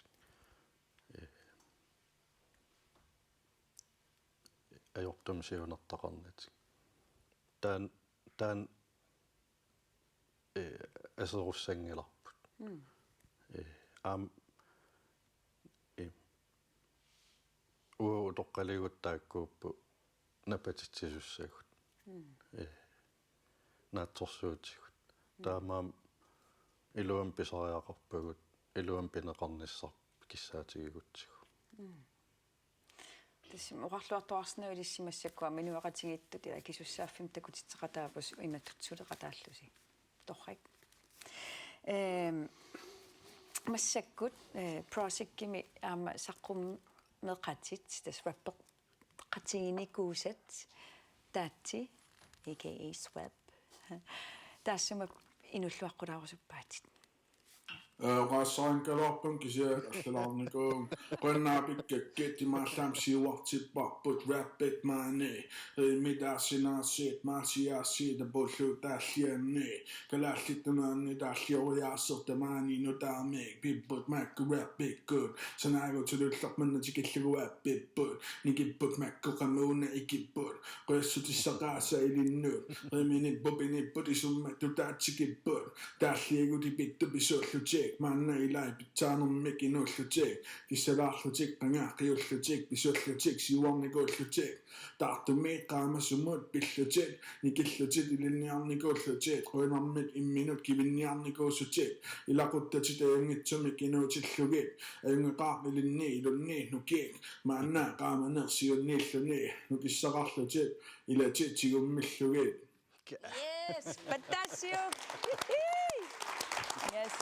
ajortum siunertaqarnat taan aserussangilarput aam utoqqaliguttaakkuuppu napatitsisussaagut naatsorsuutigut taamaam iluam pisariaqarpagut iluam pineqarnissarp kissaatigigutsigu тасим оqarluartuarsinaulissimassakkuа минуақатигиттут ила кисуссааффим такутитсеқатаапус иматтутсулеқатааллуси торрак массаккут просеккими аама саққум меқатит тас раппеқ қатигиникуусат таатти aka swap тассама инуллуаққулаарусуппаатит Raassaankalorpun kisia allalаарникуун qannaapikkakkit timaallаам siuartipparput rappit maani midaassinaasiit maasiaassiit apullu taallianni kalaallittamaanni taallioriaassertamaani nutaarmiik pipput makku rappit good sanaagutilullermannatikilluguaap pipput nikipput makkoqamuuna ikipput qoissutissaqaasa ilinnuut riminit bobinipput isummattu taatsikkipput taalliagutipittu pisuulluti manna ilai pitsaanarmik inuullutik kissalaarlutik qangaaqqiullutik pisuullutik siuarnikuullutik taartumiit qaamassumut pillutik nikillutit ilinniarnikuullutik qoinarmik imminut kivinniarnikuussutik ilaquttatit ayungitsumik inuutillugit ayungeqaaq ilinni ilunni nukik manna qaamanersiunniilluni nukissaqarlutik ilatit tigummillugit yes fantastic yes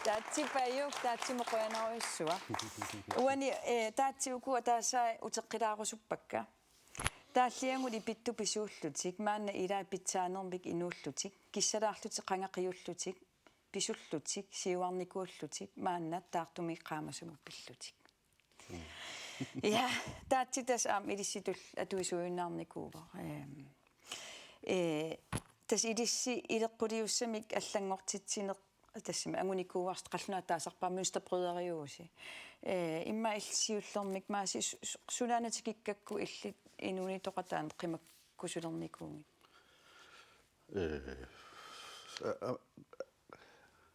таатси паюк таатси моқоянеруиссуа уани таатсиукуа таасаа утеққилаарусуппакка тааллиангули питту писууллутик маанна илаа питсаанермик инууллутик киссалаарлутик қангақиуллутик писуллутик сиуарникууллутик маанна таартуми qaamасуму пиллутик Ja, taatitas aam ilissitul atuisuinnaarnikuuva. Tas ilissi ileqquliussamik allangortitsineq тассами агуникууарст қаллунаатаасарпаа мюнстербрyderiuusi имма иллсиуллермик мааси сулаанатикиккакку илли инуни тоқатаан қимаккусулерникууги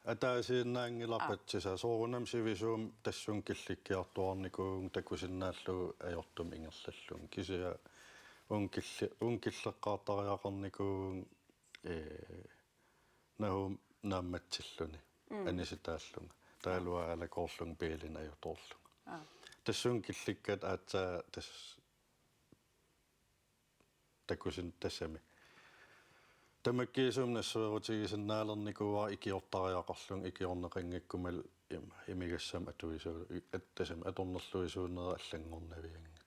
атаасииннаангиларпатсиса соорунам сивисуум тассун килликкиартуарникууг такусиннааллу ajortum ингерллаллун кисиа ункиллеққаартариақарникууг нахум наамматсиллуни аниситааллунга таалуа алакоорлун пиилин аюторлунга тассун килликкат аатсаа тас такусин тассами тамаккиисум нассуерутигисиннаалерникуа икиортариақарлун икиорнеқангаккумал имигассам атуисуу аттасам аторнерлуисуунера аллангорнавиангат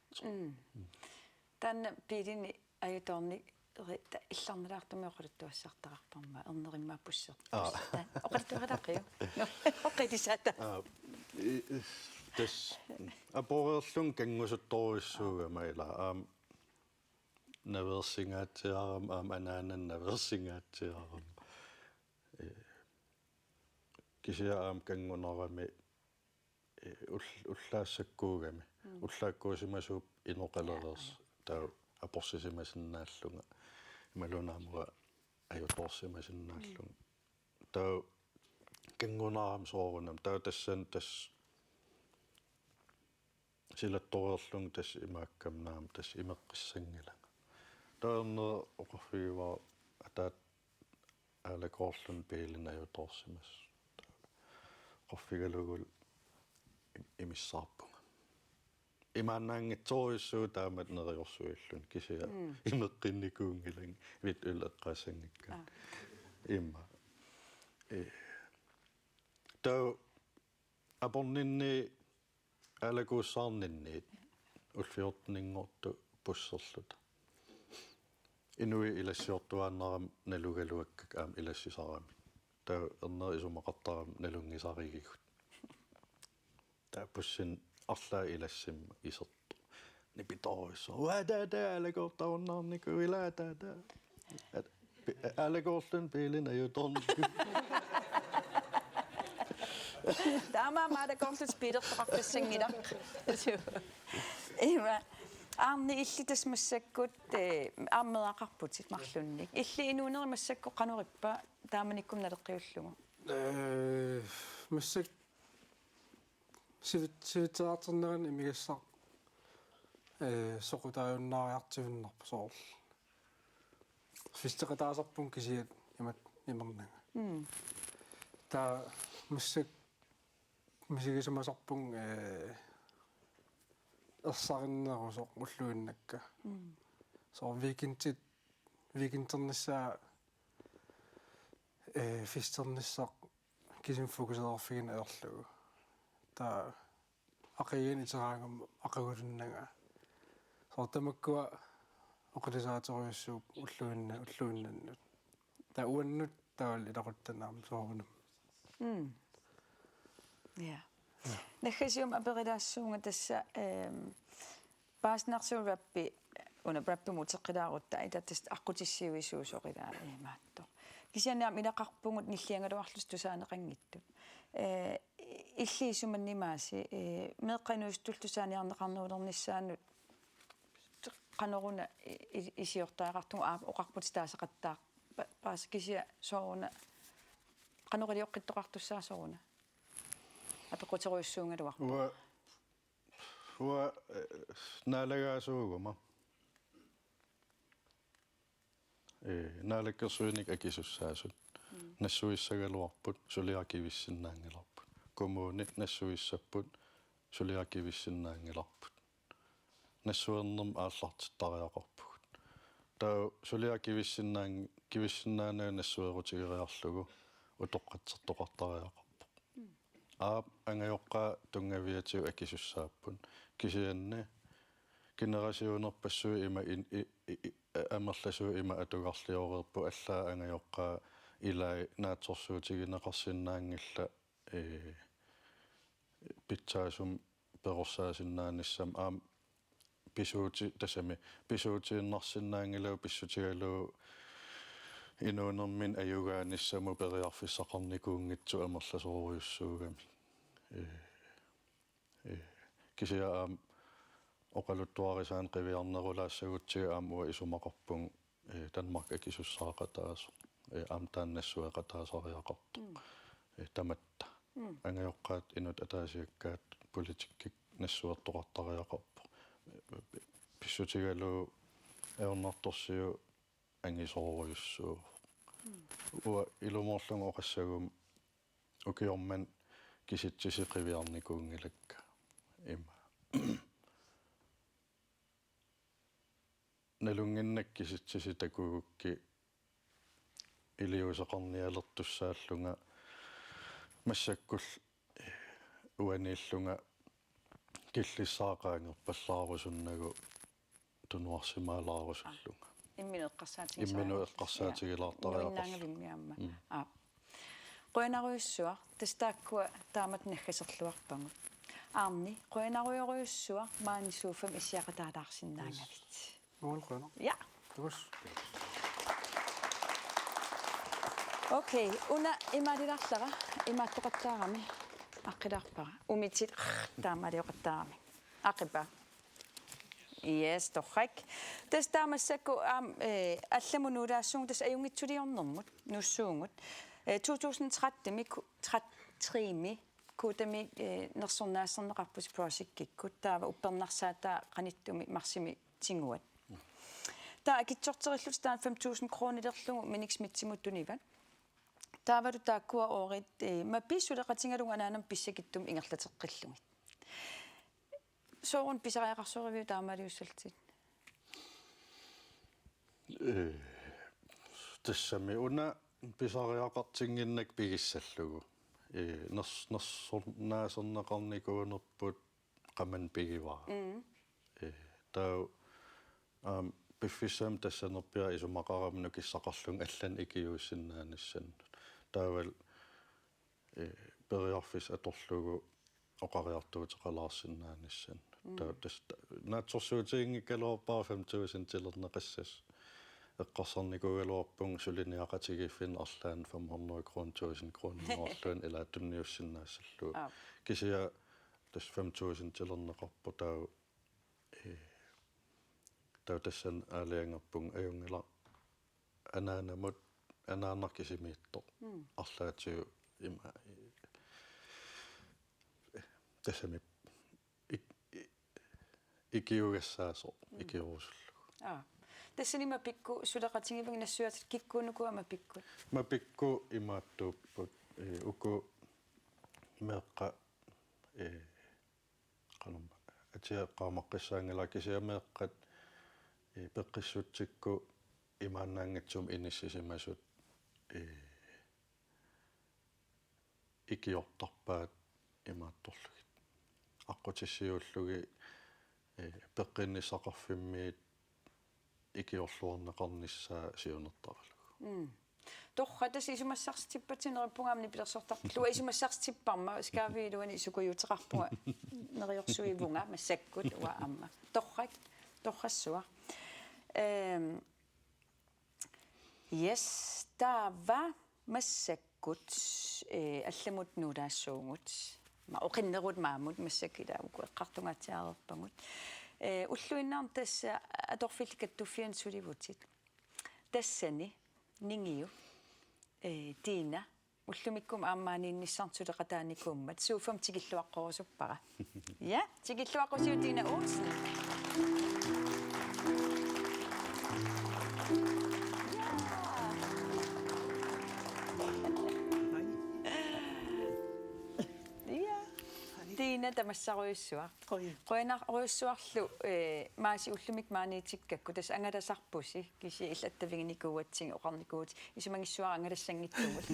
танна пиилини аюторни илларнилаартумиоқалуттуассартақартарма ернериммааппуссер оқалтуарилақиу оққитисаата тас апорерлун кангусутторуиссуугама ила наверсингаатсиарам анаанан наверсингаатсиарам кисиаам кангунерами уллаассаккуугами уллааккуусимасууп иноқалерерс таа апорсисимасиннааллунга малунаамуа аюторсимасиннааллунга таа кангунаарам соорунам таа тассан тас силатторерлун тас имааккамнаам тас имеққиссангилага таанне оқорфигива атаат алакоорлун пиилин аюторсимас қорфигалугул имиссаарпунга имааннаангитсориуссуу таамат нериорсуиллун кисиа имеққинникуунгилан вит улеққаасангикка имма таа апорнинни алакууссаарнинниит улфиортнингорту пуссерлута инуи илассиортуааннарам налугалуаккак аам илассисарами таа ернер исумақартарам налунгисаригигут таа пуссин арлаа илассимма исерту нипиторисо уадада алакортаруннаарнику илаатаата алакоорлун пиилин аюторнику таама маадакоорлут спидертоқарфиссангилақ има арни иллитасмассаккут ааммеақарпутит марлунник илли инуунеримассакку қануриппа тааманиккум налеққиуллугу массак сивитсаатернеран имигассаа соқутааюннаариартивиннарпу соорл фистеқатаасарпун кисиат имат имернага таа массак мисигисамасарпун ерсариннерусо уллуиннакка соо викинтерниссаа фистерниссаа кисим фокусерфигин аерлугу таа ақиин итераангам ақагулуннага сортамаккуа оқалисааториуссууп уллуиннаннут таа уаннут таал илақуттанаам соорунам ja нахасиум аперилаассуунга тасса пааснарсуулваппи уна праппимутеққилаарутта айтаттас аққутиссиуисуусоқилаа имаатто кисианаам илақарпугут ниллиангалуарлус тусаанеқангиттут иллиисуманнимааси меэққинуустултусааниарнеқарнуулернissaanут qanоруна исиортаақартугу оқарпут таасеқаттаа паас кисиа сооруна qanорилиоққиттоқартуссаа сооруна апеқутеруиссуунгалуарпа уа налагаасуугума наалаккерсуиник акисуссаасут нассуиссагалуарпут сулиакивиссиннаангиларпут коммуунит нассуиссаппут сулиакивиссиннаангиларпут нассуернерм ааллартиттариақарпугут таа сулиакивиссиннаанаа нассуерутигериарлугу утоққатсертоқартариақарпу ангайоққа тунгавиатиу акисуссааппун кисианне генерасионерпассуи има амерласуи има атугарлиореерпу аллаа ангайоққа илай нааторсуутигинеқарсиннаангилла питсаасум перорсаасиннаанissam аам писуути тасами писуутииннарсинаангилау писсутигалуу инуунермин аюгааниссаму периарфиссақарникуунгитсу амерласоориуссуугами кисиаам оқалуттуарисаан қивиарнерулаассагутсига аам уа исумақарпун Danmark акисуссаақатаасо аам тааннассуақатаасариақартоқ таматта ангайоққаат инут атаасиаккаат политиккик нассуартоқартариақарпо писсутигалуу эорнарторсиу ангисоориуссуу уа илумоорлугу оқассагум укиорман киситсиси қивиарникуунгилакка има налунгиннак киситсиси такугукки илиусеқарниалертуссааллунга массаккул уанииллунга киллиссаақаангерпаллаарусуннагу тунуарсимаалаарусуллунга имминеққарсаатигилаартариақарсу қойнаруйуссуа тастааккуа таамат наггасерлуарпагут аарни қойнаруйоруйуссуа маанисууфам иссиақатаалаарсиннаангавит Målgrønner. Ja. Okay, una imarillarlara imaattoqattaarami aqqilarpara umitsit taamaliuqattaarami aqipa yes torrak tas taamassaku allamunuulaassuung tas ajungitsuliornermut nussuungut 2013 kuutami nersornaasserneqarpus projectkikkut taava uppernarsaataa qanittumi marsimi tinguat taa akitsorterillut taan 5000 kroonilerlugu miniksmitsimutunivan taavalu taakkua oorit mappissuleqatingalunga anaanam pissakittum ingerlateqqillungit soorun pisariaqarsuuriviu taamaliussaltit тассами уна писариақартингиннак пигисsallugu нерсорнаасернеқарникуунерпут qamman pigivaa таа пиффисам тассанерпиа исумақарамну киссақарлун аллан икиуссиннаанissan таавал периарфис аторлугу оқариартуутеқалаарсиннаанissan таа тас наатсорсуутиингиккалуарпаа 5000 тилернеқассас эққарсарникугалуарпун сулиниақатигиффин арлаан 500 крон 1000 крон ноорлуан ила тунниуссиннаассаллу кисия тас 5000 тилернеқарпу таа таутассан аалиангерпун аюнгила анаанамут анаанаркисимиитто арлаатиу има тасами икиугассаасо икиорусуллу тассанима пикку сулеқатингиваг нассуатит киккуунукуа мапикку мапикку имааттууппут уку меққа канумма атиаққаамаққиссаангала кисиамеэққат пеққиссутсикку имаанаангатсум иниссисимасут икиортарпаат имаатторлугит аққутиссиуллуги пеққиннисақарфиммиит икиорлуорнеқарниссаа сиунертаралугу торхатас исумассарстиппатинериппунгаамни пилерсортарлуа исумассарстиппарма скаавиилуани исукуйутеқарпуга нериорсуивунга массаккут уа амма торхассуа yes tava massakkut allamut nuulaassuungut ma oqinnerut maamut massakilaamuku eqqartungaatiareerpangut уллуиннаар тасса аторфилликаттуффиан сулivутит тассани нингиу тина уллумиккум ааммааниинниссартулеқатааникууммат сууфам тигиллуаққорусуппара я тигиллуаққусиу тина уус Tiina tamassaruissuaq qoinaruissuarlu maasi ullumik maaniitikakku tas angalasarpusi kisi illattaviginikuuatsing oqarnikuut isumangissuara angalassangittugut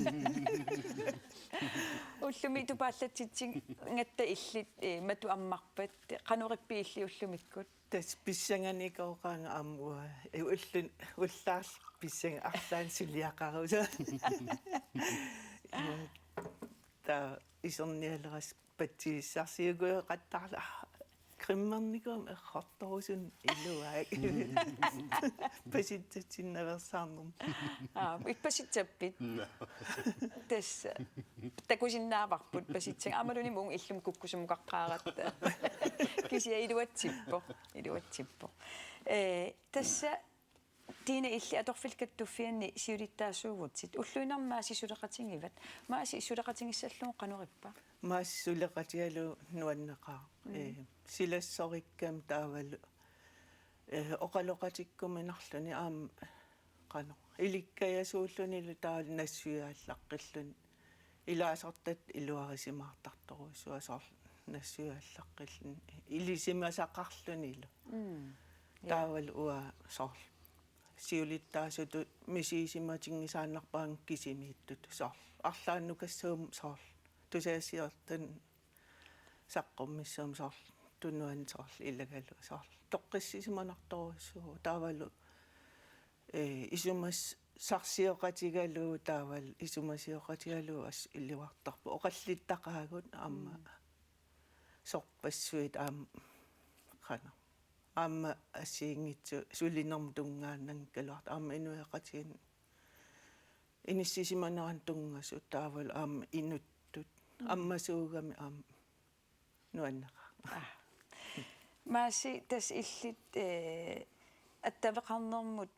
ullumi tupaallatsitsing ngatta illit matu ammarpat qanurippi illi ullumikkut tas pissanganikooqaanga ammua ullun ullaar pissanga arlaan suliaqarusa ta isornialeras патсиссарсиугуя qattarla криммерникум эрхарторусун илуаак паситсатсиннаверсаарнерм иппаситсаппит тас такусиннааварпут паситсаг амалуни мун иллум куккусумуқаққааратта кися илуатсиппо тасса тина илли аторфилкаттуффианни сиулиттаасуугутсит уллуинармаа сисулеқатингиват мааси исулеқатингиссаллуу қанериппа maassулеқатигалу нуаннеқаа силассориккам таавалу оқалоқатиккуминарлуни аама қано иликкаясууллунилу таал нассуяаллаққиллун илаасартат илуарисимаартарторуссуасоор нассуяаллаққиллун илисимасақарлунилу таавал уа соор сиулиттаасуту мисиисиматингисааннарпаан кисимииттут соор арлааннукассуум соор тусаасиортан саққуммиссуум соор тунуан соор илагалу соор тоққиссисиманарторуссуу таавалу исумас сарсиоқатигалу таавал исумасиоқатигалу ас илливартарпу оқаллиттақаагут аама сорпассуит аама қана аама ассиингитсу сулинерм тунгааннан калуарт аама инуяқатигин иниссисиманеран тунгасу таавал аама инуттут аммасуугами аама нуаннеqa maaси тас иллит аттавеқарнермут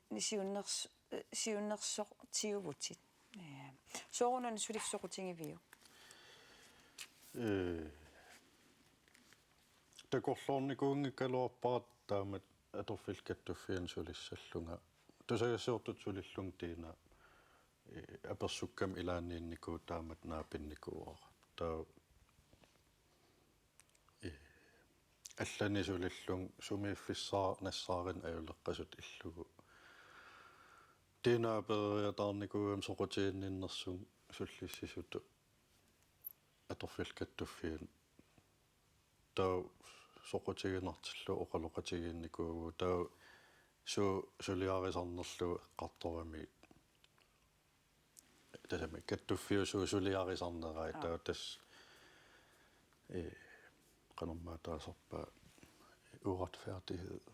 сиуннерсоқ тиувутит соорунан сулифсоқутингивиу такорлоорникуунгиккалуарпарат таамат аторфилкаттуффиан сулиссаллунга тусагасеортут сулиллун тиина аперсуккам илаанниинникуу таамат наапинникууара таа аллани сулиллун сумииффиссаа нассаарин аюлеққасут иллугу тинаапериатаарникуугам соқутиинниннэрсун суллиссисуту аторфилкаттуффиан таа соқутигинартиллу оқалоқатигинникуугу таа сулиарисарнерлу эққарторами тасами каттуффиусуу сулиарисарнераа таа тас qanummaa taasarpa uretfærdighed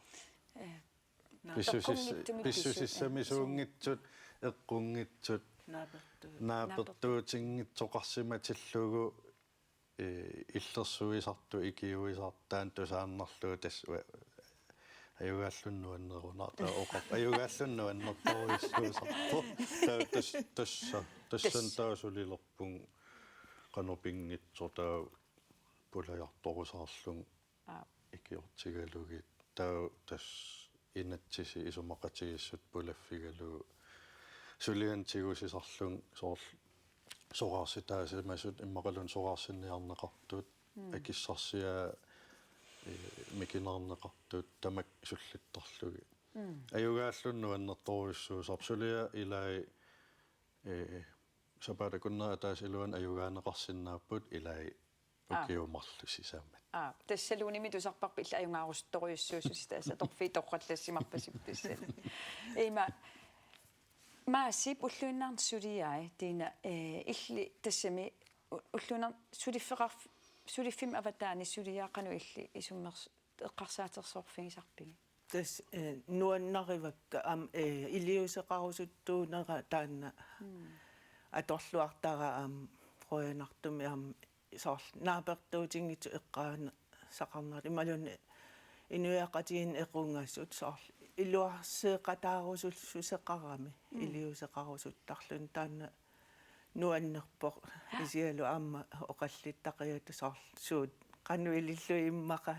pissusissamisuungitsut eqqungitsut naapertuutiнгитсоқарсиматиллугу иллерсуисарту икиуисартаан тусааннарлуу тас аюгааллуннуаннерунаа оқар аюгааллуннуаннерторуиссуусарпо тассан таасулилерпун qanopinngitsortaa pulajartorusarlung ikiortigalugit taa tas inatsisi isumaqatigissut pulaffigalu suliantigusisarlung soor soqarsitaasamasut immaqalun soqarsinniarneqartut akissarsia mikinarneqartut tamak sullittarlugi ayugaallunnuannertoruissuusarp sulia ilai sapatakunna ataasiluan ayugaaneqarsinnaapput ilai ukkiumarlusisaamat тассалууними тусарпарпи илла аюнгаарустторуйуссуусус тааса торфи тоққаллассимарпасиптассала эйма маасип уллуиннаарнсулиаи тина илли тассами уллуинаар сулиффим аватаани сулиаақану илли исуммерс эққарсаатерсоорфигисарпиги тас нуаннаривакка ам илиусеқарусуттуунера таанна аторлуартара ам проянартуми ам соор наапертуутингитсу эққаана сақарнерат ималуни инуяқатигин эқунгассут соор илуарсеқатаарусуллусеқарами илиусеқарусуттарлун таанна нуаннерпоқ исиалу аама оқаллиттақиату соор суут қануилиллу иммақа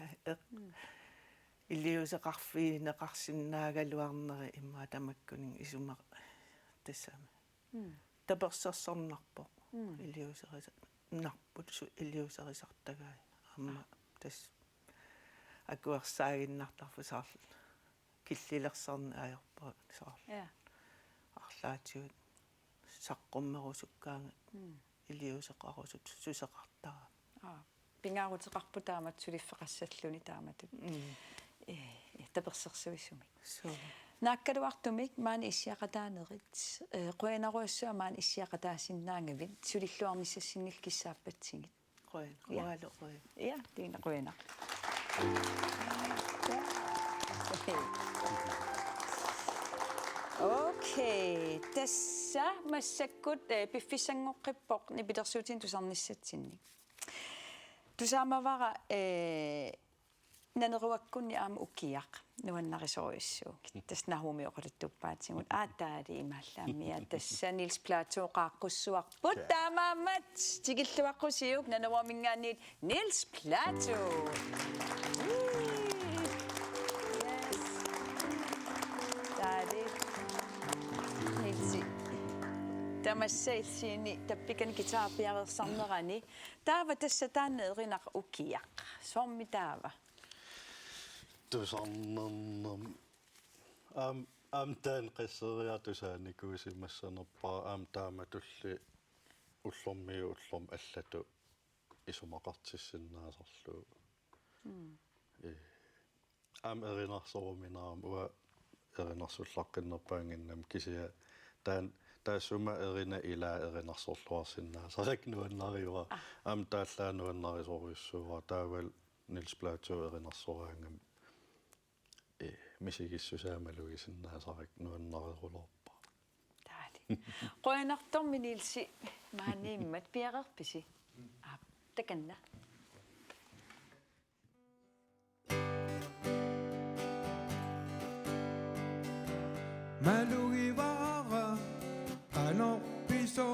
илиусеқарфиинеқарсиннаагалуарнери имма тамаккунин исума тассами таперсерсорнарпоқ илиусериса нарпут илиусерисартагаа амма тас акуерсаагиннартарфу саар киллилерсарни аёрпа саар арлаатиут саққуммерусуккаанга илиусеқарусут сусеқартара пингаарутеқарпу таамат сулиффеқассаллуни тааматут таперсерсуиссуми нааккалуартумик маани иссиақатаанерит қуянаруассуа маани иссиақатаассиннаангавит сулиллуарниссассиннил киссааппатсигит Røn. Royal Røn. Ja, det er en rønner. Okay, tässä massakkut biffisangoqippoq nipilersuutin tusarnissatinni. Tusaamavara naneruakkunni aama ukiaq nuannarisorissuuk. Tasnahumi oqaluttuppaatingut aataali imallaamia tassa Nils Plato qaaqussuarput taamaamat tikilluaqqusiuk nanuamingaanniit Nils Plato. Tamassailsiini tappikan gitaarpiarersarnerani taava tassa taanneerinaq ukiaq sormi taava tusarnernam taan qisseriaa tusaanikuusimmassanerpaa taama tulli ullormiu ullorm allatu isumaqartissinnaasarluu erinarsoruminaam ua erinarsullaqqinnerpaanginnam kisia taasuma erina ilaa erinarsorluarsinnaasarek nuannariura taallaanuannarisoruissuura taaval Nils Plato erinarsoraangam misigissusaamalugisinnaasarek nuannarirulerpa qoinartormi Nilsi maaniimmat piaqerpisi takanna Malugivara qanorpiso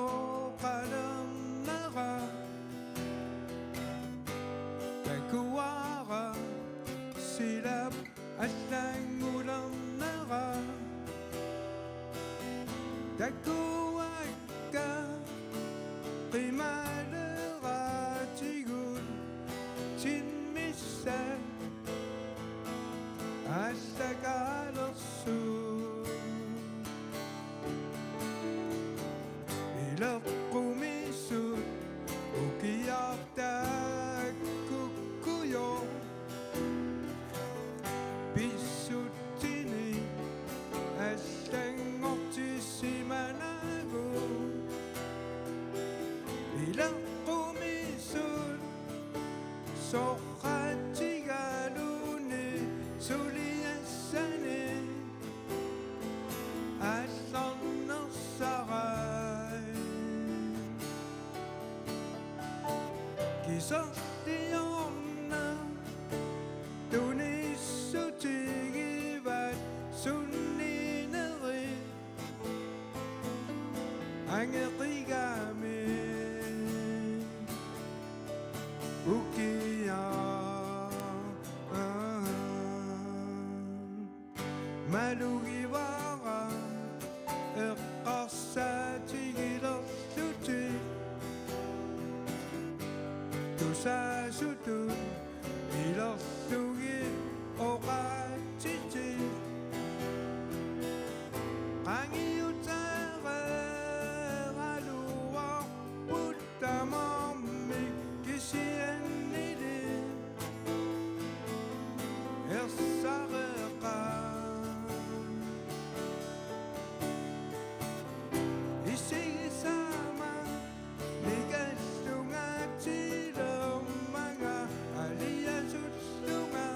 qalernaqa takuara silap allangulernaqa takuakka qimaleraatigut timmissa allakalersu Ilaqqumissu ukiartaakukkuyo pissuttini allangortissimanagu Ilaqqumissu soqqatigaluni suliassani allarnersarai Kisortiorna tunissutigivat sunnineri angeqigami ukia malugivara eqqarsaatigilerluti Tusasutun ilerlugi oqaatiti qangiutareeraluarput tamarmi kisiannili ersareqa isigisama nikallungaatilermanga aliasuttunga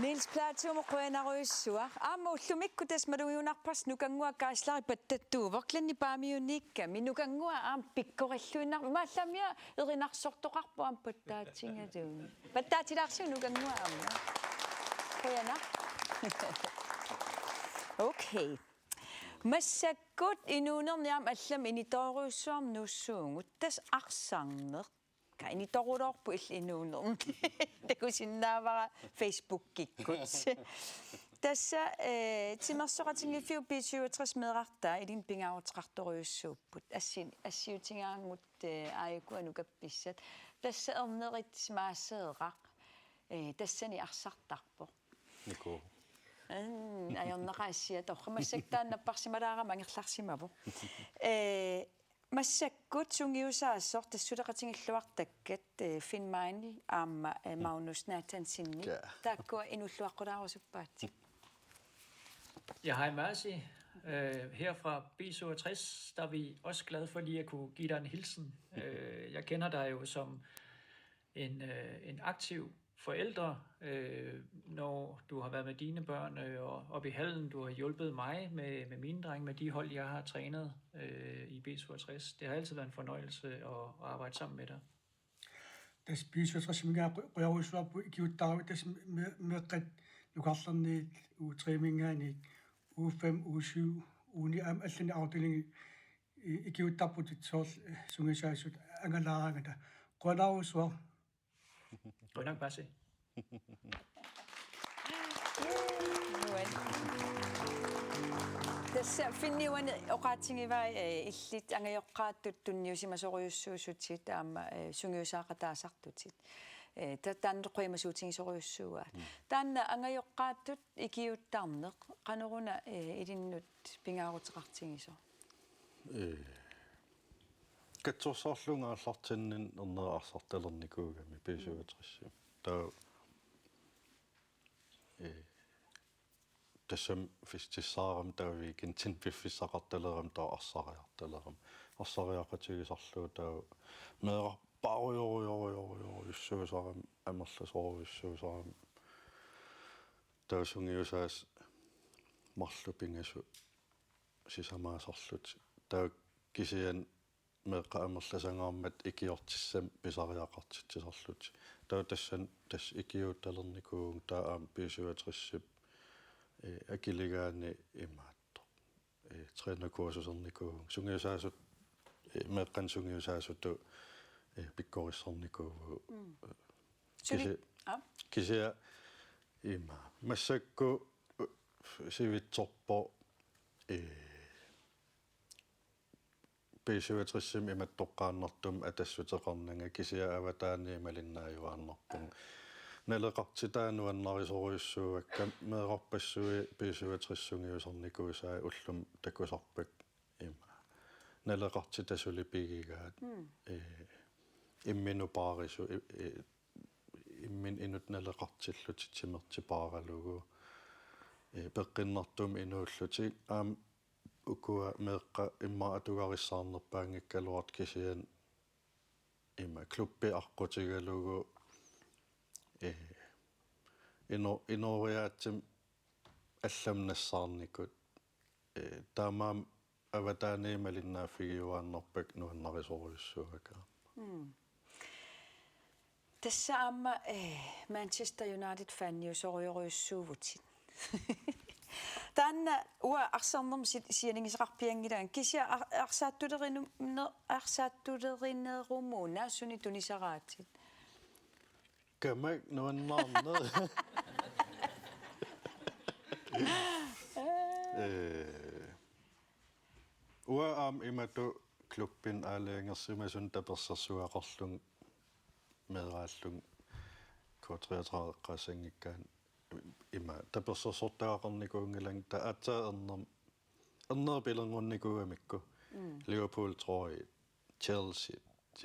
Niels Platum qoinaruissua aamma ullumikku tasmalugiunarpas nukangua kaaslari pattattuuvorklani paamiunikka minukangua aam pikkorilluinnar maallamia erinarsortoqarpu aam pattaatsingatuni pattaatilaarsu nukangua aamma qoyana okay massakkut inuunerniam allam initoruussuarm nuussuungut tas arsarneq kaini torulorpu illinuuner takusinnaavara Facebook-kikkut tassa timersoqatingifiu P67 meeqartaa ilin pingaarutaqartoriussuupput assiutigaangut aayaku anukappissat tassa ernerit maasseeqaq tassani arsartarpo Niko ajorneqaassiat orqamassaktaannapparsimalaarama angirlarsimavu massakkut sungiusaassor tassuleqatingilluartakkat Finn Meinl aamma Magnus Nathansinni taakkua inulluaqqulaarussuppaatsi. Ja, hej Mercy. Her fra B67, der er vi også glade for lige at kunne give dig en hilsen. Jeg kender dig jo som en aktiv forældre, når du har været med dine børn og op i hallen. Du har hjulpet mig med mine drenge, med de hold, jeg har trænet i B67. Det har altid været en fornøjelse at arbejde sammen med dig. Das B67 minga qoyaruissuarpu ikiuttaaru tas meeqqat lukarlarniit uutreemingaani U5 U7 uuni am allani arutilingi ikiuttarput soorl sungisaasut angalaarangata qoyaruissuar Godnok, Mercy. Tässä finniuan oqaatingivai illit angajoqqaattut tunniusimasoriussuusutit aamma sungiusaaqataasartutit taanne qoimasuutigisoriussuuaat taanna angajoqqaattut ikiuttarneq qaneruna ilinnut pingaaruteqartigiso katsorsaarlungaallartinnin erneraarsartalernikugami P67 taa tassam fistissaaram taaviikin tinpiffissaqartaleram taa arsariaqatigisarluu taa meeqarpaarujorujorujorujussuusaaram amerlasorujussuusaaram taasungiusaas marlupingasu sisamaasarlut taa kisian meeqa amerlasangaarmat ikiortissam pisariaqartitsisarlut taa tassan tass ikiuuttalernikuung taa aam P67 akiligaani imaatto treenakursusernikuu sungiusaasut meeqqan sungiusaasutu pikkorissarnikuugu kisia ima massakku sivitsorpo P67 imattoqqaannartum atassuteqarnanga kisia avataani malinnaayuaannarpung naleqartitaanuannarisoruissuuakka meeqarpassui P67-sungiusernikuusaa ullum takusarpak ima naleqartitasulipigigaat imminupaarisu immin inut naleqartilluti timertipaaralugu peqqinnartum inuulluti aam ukua meeqqa imma atugarissaarnerpaangikkaluart kisian ima klubbi arqutigalugu inoriaatsim allamnassaarnikut taamaam avataaniimalinnaaffigiuaannarpak nuannarisoruissuaka tässä aamma Manchester United fanniusoriuruissuuvutit taanna ua arsarnerm sianingisaqarpiangilaan kisia arsaattulerinarumu suni tunisaraatit kamak nuannarner ua aam imatu klubbin aaleangersimasun tapersarsuaqarlung meeraallung K33 qassangikkaan ima tapersarsortaaqarnikuungalang ta atsa ernerpilerngornikuugamikku Liverpool Troy Chelsea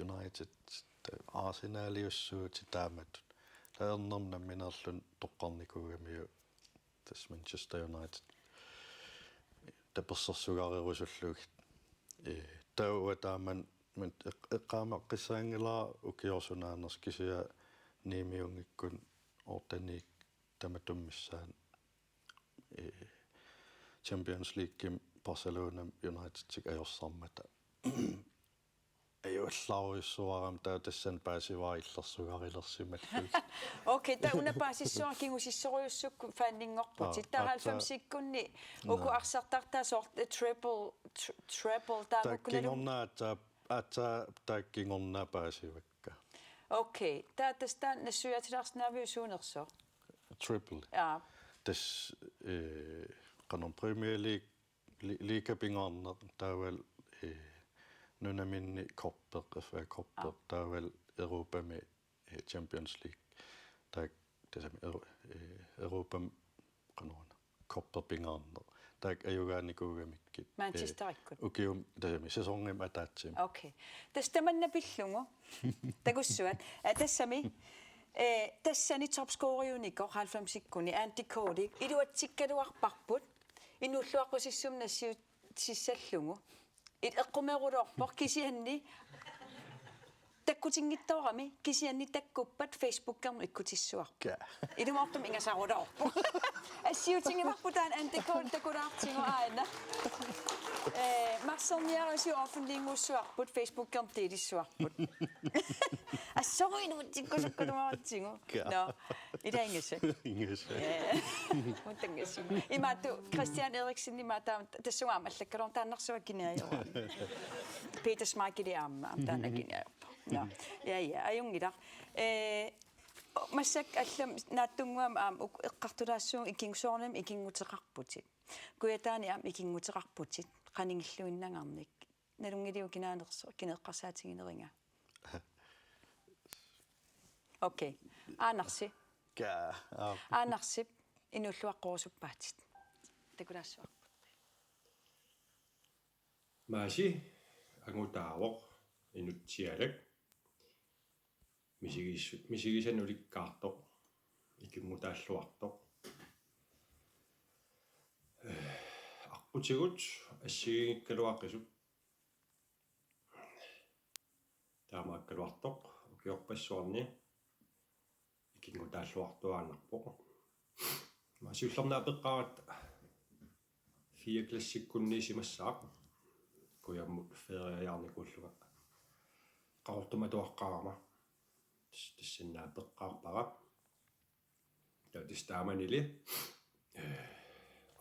United Arsenaliussuut taamatut taernerna minerlun toqqarnikuugamiu tas Manchester United tapersarsugaarirusullugit taua taaman eqqaamaqqissaangilaa ukiorsunaaners kisia niimiungikkun ortanik tamatumissaan Champions League Barcelona United ajorsaarmata ajuullaaruissuaram taatessan paasivaillersugarillersimallu Okei, ta una paasissuar kingusissoriussukku faanningorput. Ta 90-sekkunni uku arsartartaa sort treble taakingornaa taakingornaa paasivakka. Okei, taatesta nassuyatilaarsnaaviusuunerso. Triple. Ja. Tas qanon Premier League liigapingaarner taaval nunaminni koppeq FA koppeq taaval Europami Champions League taak tasami Europam qanon koppepingaarner taak ajugaannikuugamikkit Manchesterikkut. ukium tasami sesongim ataatsim. Okei. Tastamanna pillungu. Tagussuat. Tassami tassani topscoreriunikor 90-sekkunni Andy Cody iluatsikkaluarparput inulluaqusissum nassiut sissallungu eqqumerulorpor kisianni takkutingittaorami kisianni takkuppat Facebook-ermu ikkutissuarpu ilumortum ingasarulorpu assiutingimarputaan Andy Cody takulaartingu aana marserniarisi offentliingussuarput Facebook-erm tiilissuarput assoruinu tikkusukkalumaratsingu no idaingisse mutangassi imatu Christian Eriksen imata tassuaamallakkalor taannarsuakkinaajoa Peter Schmeichel amma taannakkinaajoa no ja ajungilar massak allam naattunguam eqqartulaassuun ikingsornam ikingutеқарпутит куятаани ам ikingutеқарпутит qaningilluinnangarnik nalungiliu kinaanerso kineqqarsaatigineringa Okei aanarsi aanarsip inulluaqqorusuppaatsit takulaassuarput Maasi angutaavoq inutsialak misigisanulikkaartoq ikingutaalluartoq arputigut assigikkaluaqqisut taamaakkaluartoq ukiorpassuarni ikingutaalluartuaannarpoq maasiullarnaa peqqarat 4 klassikkunniisimassaaq kuyammut feriaarnikulluga qarortumatuaqqaarma тассинаа пеққарпара татистааманили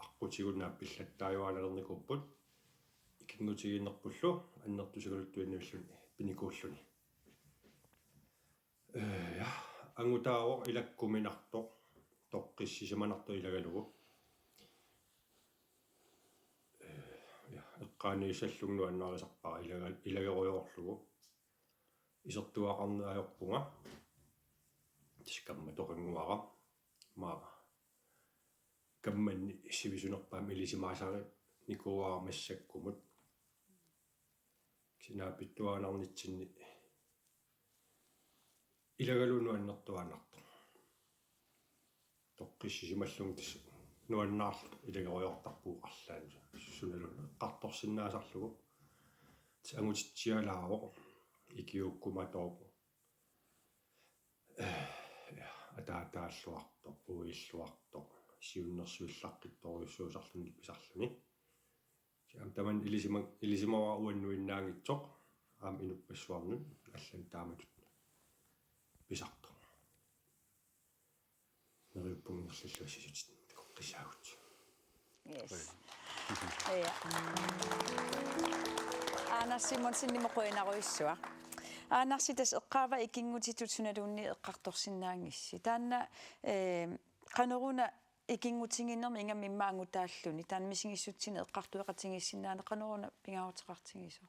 арпутигунаа пиллаттааюаалерникуппут икингутигиннерпуллу аннертусигалуттуиннивиллуни пиникууллуни я ангутааво илаккуминарто тоққиссисиманарто илагалугу я эққааниисаллугну аннаарисарпара илагеруйорлугу исертуақарнеajorpunga тискамма тоқингуара ма камманни сивисунерпаами илисимаасари никуаармассаккумут синаапиттуаанарнитсинни илагалуну аннертуаанарто тоққиссисималлугу тас нуаннаарлу илагеруйортарпууқарлаани суналуна қарторсиннаасарлугу тангутитсиалааво ikiukkumatorpu атаатааллуарто уиллуарто сиуннерсуиллаққитторюссуусарлуни писарлуни сиам таман илисимава уаннуиннаангитсоқ аам инуппассуарнут аллан тааматут писарто нериуппунгерллуссисут қиссаагут yes Anna Simonsen nimaqoinaruissua Aanarsitas eqqaava ikingutitut sunalunni eqqartorsinnaangissi taanna qaneruna ikingutiginnermi ingamimma angutaalluni taan misingissutsin eqqartueqatingissinnaane qaneruna pingaarteqartingisu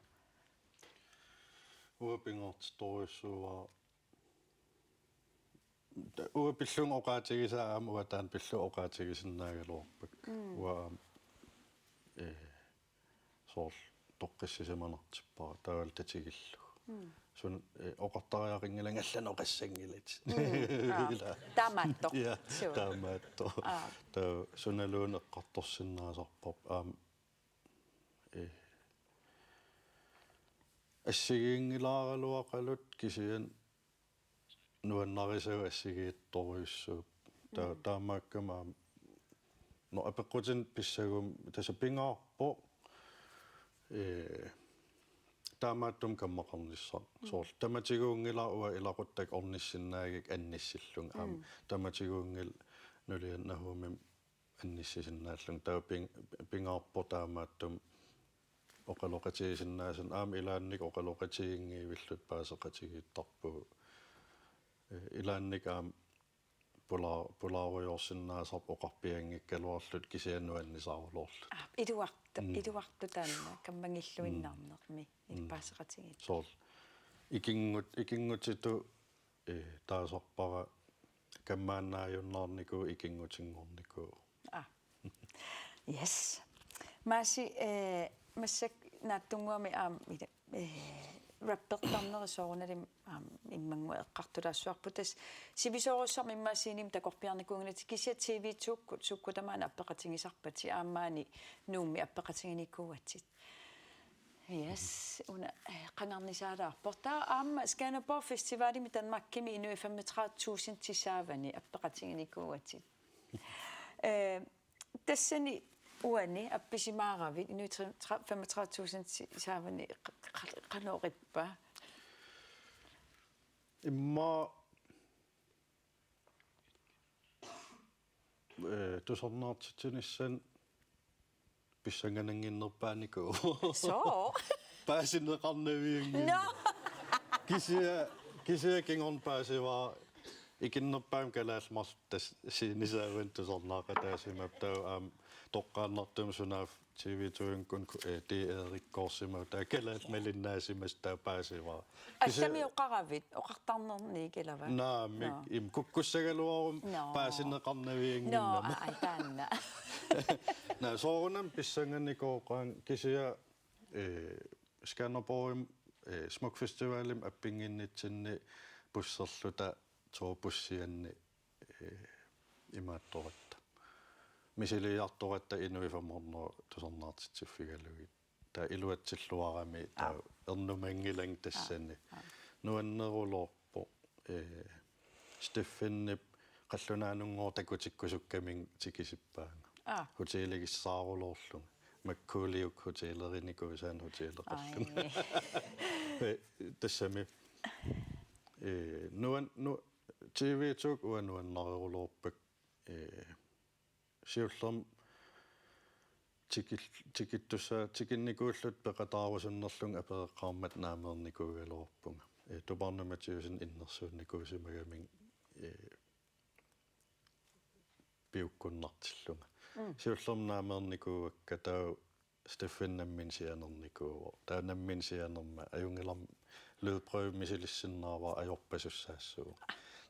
uapingortorussuva uapillung oqaatigisaam uataan pillu oqaatigisinnaagaluarpak ua soorl toqqissisimanertippara taawal tatigillu sun oqartariaqingilangallan oqassangilat taamaatto ja taamaatto ta sunaluun eqqartorsinnaasarpop aam assigiingilaaraluaqalut kisian nuannarisagu assigiittoruyussuup Der makama no apequtin pissagum tasapingaarpo taamaattum kammaqarnissaq soorl tamatiguungila ilaquttak ornissinnaagik annissillung tamatiguungil nuliannahuumim annissisinnaallung pingaarpo taamaattum oqaloqatigisinnaassan ilaannik oqaloqatigingiivillut paaseqatigiittarpu ilaannik pulaarujorsinnaasarp oqarpiangikkaluarlut kisiannuannisaarulorlut iduartu taanna kammangilluinnaarnermi ippaasaqatigit soorl ikingutitu taasarpara kammaannaajunnaarniku ikingutinngorniku yes maasi massak naattunguami rappertarnerisoornalim immangu eqqartulaassuarputas sivisoorussaam immaasiinim takorpiarnikuunginat kisia TV-tuukkut sukkutamaana appeqatingisarpati aammaani nuummi appeqatinginikuuatsit yes una qangarnisaalаарportaa aamma Skanderborg Festivalimi Danmarkimi inu 35.000 tisaavani appeqatinginikuuatsit tassani uani appisimaaravit inu 35.000 tisaavani qanoorippa imma tusarnaartitinissan pissangananginnerpaaniku so paasinneqarnaviangin no kisia kingorn paasiva ikinnerpaam kalaalmartas sinisaavan tusarnaaqataasimaap tau toqqaannartum sunaaf TV2-kun DR-rikkoorsimu kalaal malinnaasimas taa paasiva assami oqaravit oqartarnerni kelava naamik im kukkussagaluarum paasinneqarnavianginnama aitaanna na soorunam pissangannikooqaan kisia Skanderborgim smukfestivalim appinginnitsinni pusserluta toopussianni imaattoratta misiliartoratta inuifamorno tusarnaartitsuffigalugit taa iluatsilluarami taa ernumangilang tassanni nuannerulorpo Steffennip qallunaanungoor takutikkusukkaming tikisippaanga hoteeligissaaruloorlung makkuuliuk hoteelerinikuusaan hoteeleqallun tassami nuan TV-tuk uanuannarerulorpak siullerm tikinnikuullut peqataarusunnerlung apereqqaarmat naameernikuugaluorpunga tuparnamatiusin innersuunnikuusimagamin piukkunnartillunga siullerm naameernikuuakka tau Steffennammin sianernikuu taa nammin sianerma ajungilam lydprøvemisilissinnaava ajorpasussaassugu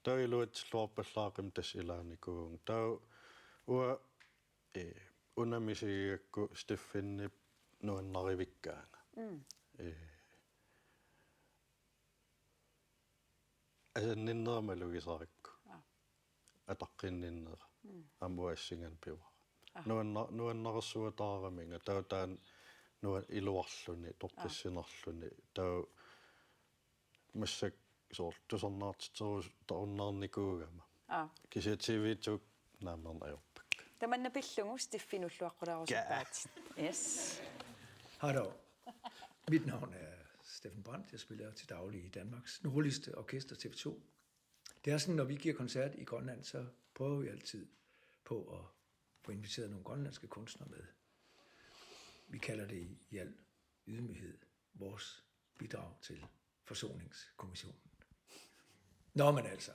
tau iluatsilluarpallaaqim tas ilaanikuung tau ua unamisigiakku Steffennip nuannarivikkaanga asannиннермалугисарикку атаққинниннера амуассиган пива нуаннерсуатаараминга таутаан нуан илуарлуни торписсинерлуни тау массак соор тусарнаартитерус таорнаарникуугама кися TV-тук наамернаёрпак таманна пиллугу стиффинуллуаққулаарусупаат yes Hallo. Mit navn er Steffen Brandt. Jeg spiller til daglig i Danmarks nordligste orkester TV2. Det er sådan, når vi giver koncert i Grønland, så prøver vi altid på at få inviteret nogle grønlandske kunstnere med. Vi kalder det i al ydmyghed vores bidrag til Forsoningskommissionen. Nå, men altså.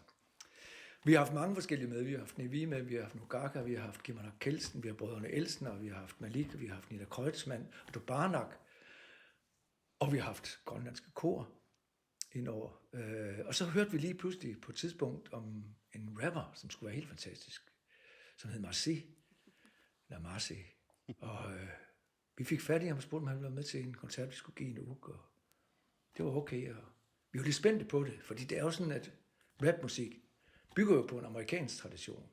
Vi har haft mange forskellige med. Vi har haft Nevi med, vi har haft Nugaka, vi har haft Kimanak Kelsen, vi har brødrene Elsner, vi har haft Malik, vi har haft Nina Kreutzmann, og Dubarnak, og vi har haft grønlandske kor indover. Og så hørte vi lige pludselig på et tidspunkt om en rapper, som skulle være helt fantastisk, som hed Marci. Og vi fik fat i ham og spurgte, om han ville være med til en koncert, vi skulle give en uge. Og det var okay, og vi var lidt spændte på det, fordi det er jo sådan, at rapmusik bygger jo på en amerikansk tradition.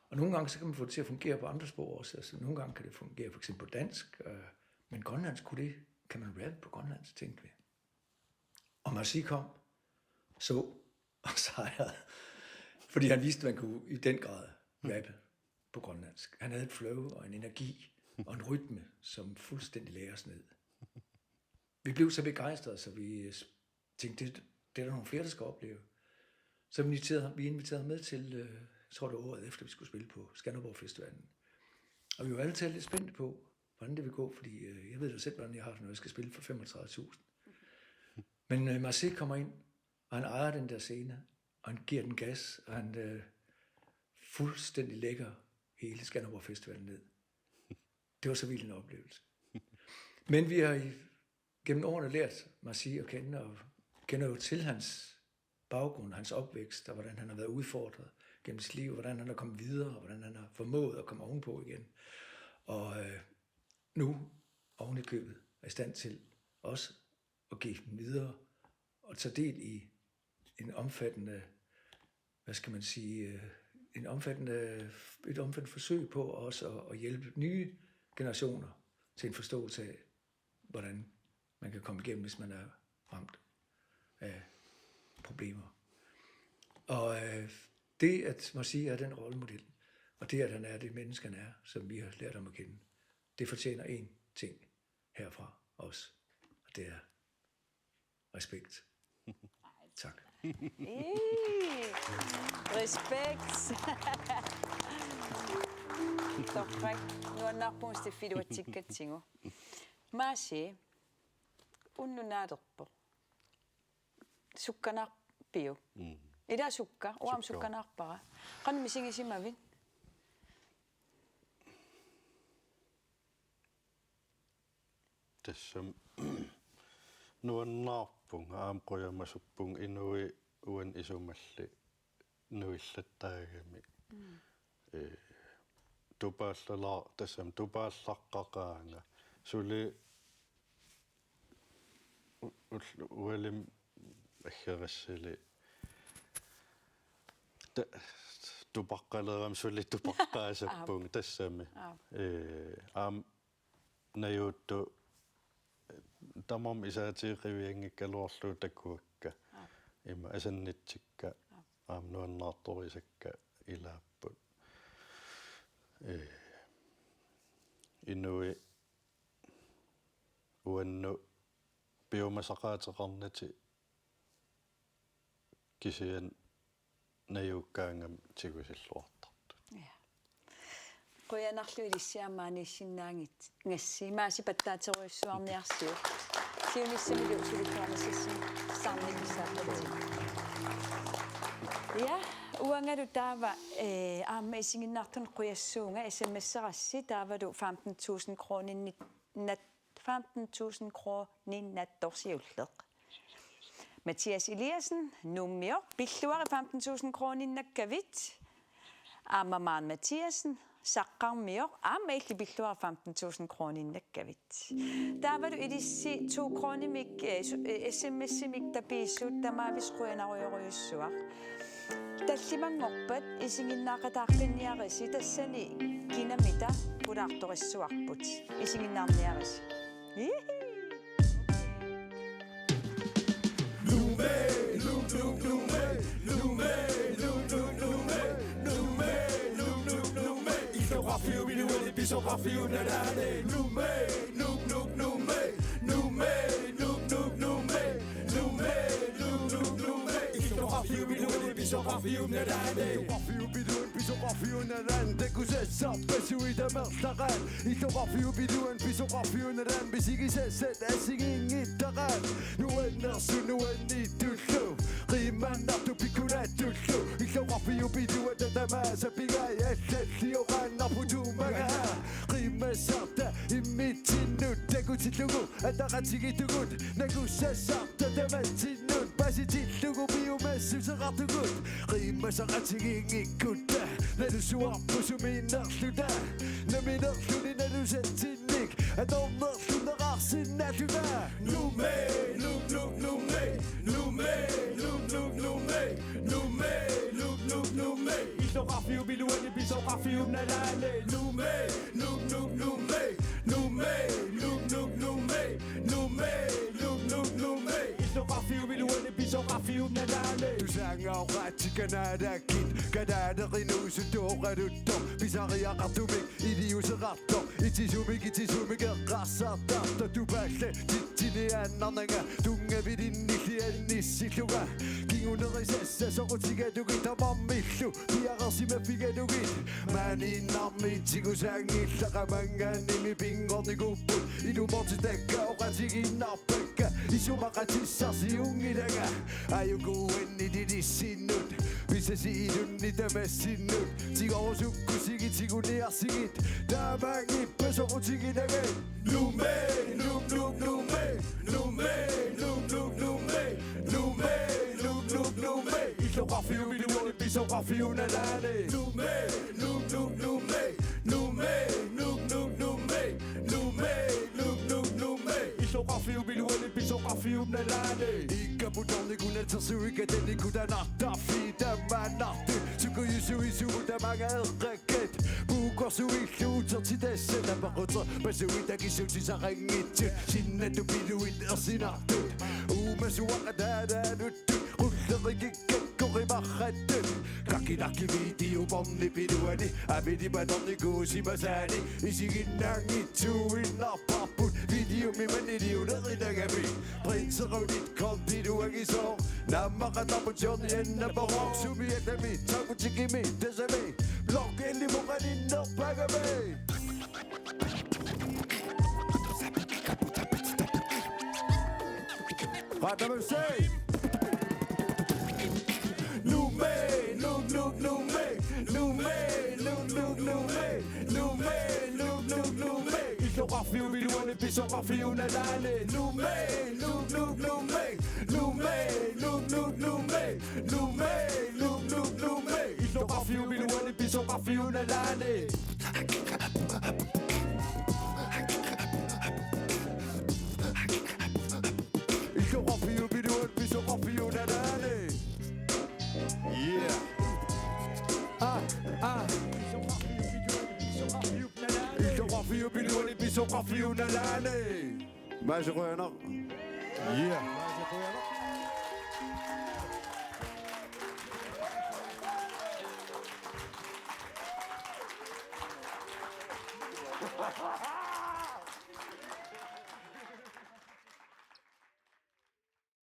Og nogle gange så kan man få det til at fungere på andre sprog også. Altså, nogle gange kan det fungere for eksempel på dansk, men grønlandsk kan man rappe på grønlandsk, tænkte vi. Og Marci kom, så og sejrede. Fordi han vidste, at man kunne i den grad rappe på grønlandsk. Han havde et flow og en energi og en rytme, som fuldstændig lagde os ned. Vi blev så begejstrede, så vi tænkte, det er der nogle flere, der skal opleve. Så vi inviterede ham med til, jeg tror det var året efter, vi skulle spille på Skanderborg Festivalen. Og vi var alle talt lidt spændte på, hvordan det vil gå, fordi jeg ved da selv, hvordan jeg har, når jeg skal spille for 35.000. Men Marseille kommer ind, og han ejer den der scene, og han giver den gas, og han fuldstændig lægger hele Skanderborg Festivalen ned. Det var så vild en oplevelse. Men vi har gennem årene lært Marseille at kende, og kender jo til hans baggrund, hans opvækst, og hvordan han har været udfordret gennem sit liv, hvordan han er kommet videre, og hvordan han har formået at komme ovenpå igen. Og nu, oven i købet, er i stand til også at give dem videre, og tage del i en omfattende, hvad skal man sige, et omfattende forsøg på også at hjælpe nye generationer til en forståelse af, hvordan man kan komme igennem, hvis man er ramt af problemer. Og det, at Marseille er den rollemodel, og det, at han er det menneske, han er, som vi har lært ham at kende, det fortjener én ting herfra os, og det er respekt. Tak. Respekt. Torrak, nuannarpungsti filuatsikkatsigu. Marseille, unnunaderpo. Sukkanarpiu. Ida sukka, uam sukkanarpara. Qan misingisimavin. Tassam nuannarpung aamquyamasuppung inui uan isumalli nuillattaagami tupaallala tassam tupaallaqqaqaanga suli ualim aggeрассили tupaqqaleram suli tupaqqaasappung tassami aam najuuttu tamam isaatiiqiviangikkaluarlu takuakka ima asannitsikka nuannaartorisakka ilaapput inui uannu biomasaqaateqarnati kisian najuukkaangam tigusilluartartut Qoyanarlu ilissiamaani sinnaangit ngassi maasi pattaateruissuarniarsiu siunissamilu sulukkaanasissi saarnikissaapati ja uangalu taava aamma isinginnartun quyassuunga sms'erassi taavalu 15.000 kroninni nat 15.000 kronin nattorsiulleq Mathias Eliassen nummio pilluari 15.000 kroninnakkavit aamma maan Mathiasen saqqarmior aamma illi pilluari 15.000 kroninnakkavit taavalu ilissi 2 kronimik SMS-imik tapiissut tamaavis quyanaruyoriussuaq tallimangorpat isinginnaaqataarlinniarisi tassani kinamita pulaartorissuarput isinginnaarniarisi nalale Tusanga o ratti kanada kit Kadada rinusu tora dutto Bisaria kartumik idiuse ratto Itisumik rassartarta Tupalle tittine annarnanga Tunga vidin nissilluga Kingunerisessa sorutigadugita mammillu Tiarasimafigadugit Maninarmi tigusangillakamangannimi pingornikupput Inuportitekka oratiginnarpakka Isumaqatissarsiungilaga Ayukuennitidissinut Pisasiidunnitamassinut Tigorusukkusigit Tamangippasorutigilaga Lume Isoqarfiu miluoni pisoqarfiu nalane Lume Isoqarfiu miluoni pisoqarfiu nalane Ikkaputornikunatsersuikatennikutanartarfi tamanartu Sukuyusuisuutamangaerrakat Puukorsuilluutertitassa Napaqutser pasuitakissuutisarangitsu Sinnatupiluit ersinartut Uumasuaqataadaanuttu Qullerikikkakkorimarrattut Kakinarkiviitiupornipiluani Apitipatornikuusimasani Isiginnaangitsuuinnarparput Videomimaniliulerilagami Prinserunit kontinuagisor Nammaqatarputiorniannaporor Sumiatami Takutikimi Tasami Blokkellimuqaninnerpagami Qatamamsay Isoqarfiu miluani pisoqarfiu nalane Lume Isoqarfiu miluani pisoqarfiu nalane Isoqarfiu miluani pisoqarfiu nalane Yeah Isoqarfiu miluani pisoqarfiu nalane Maasaqoyanaq Yeah Ha ha ha!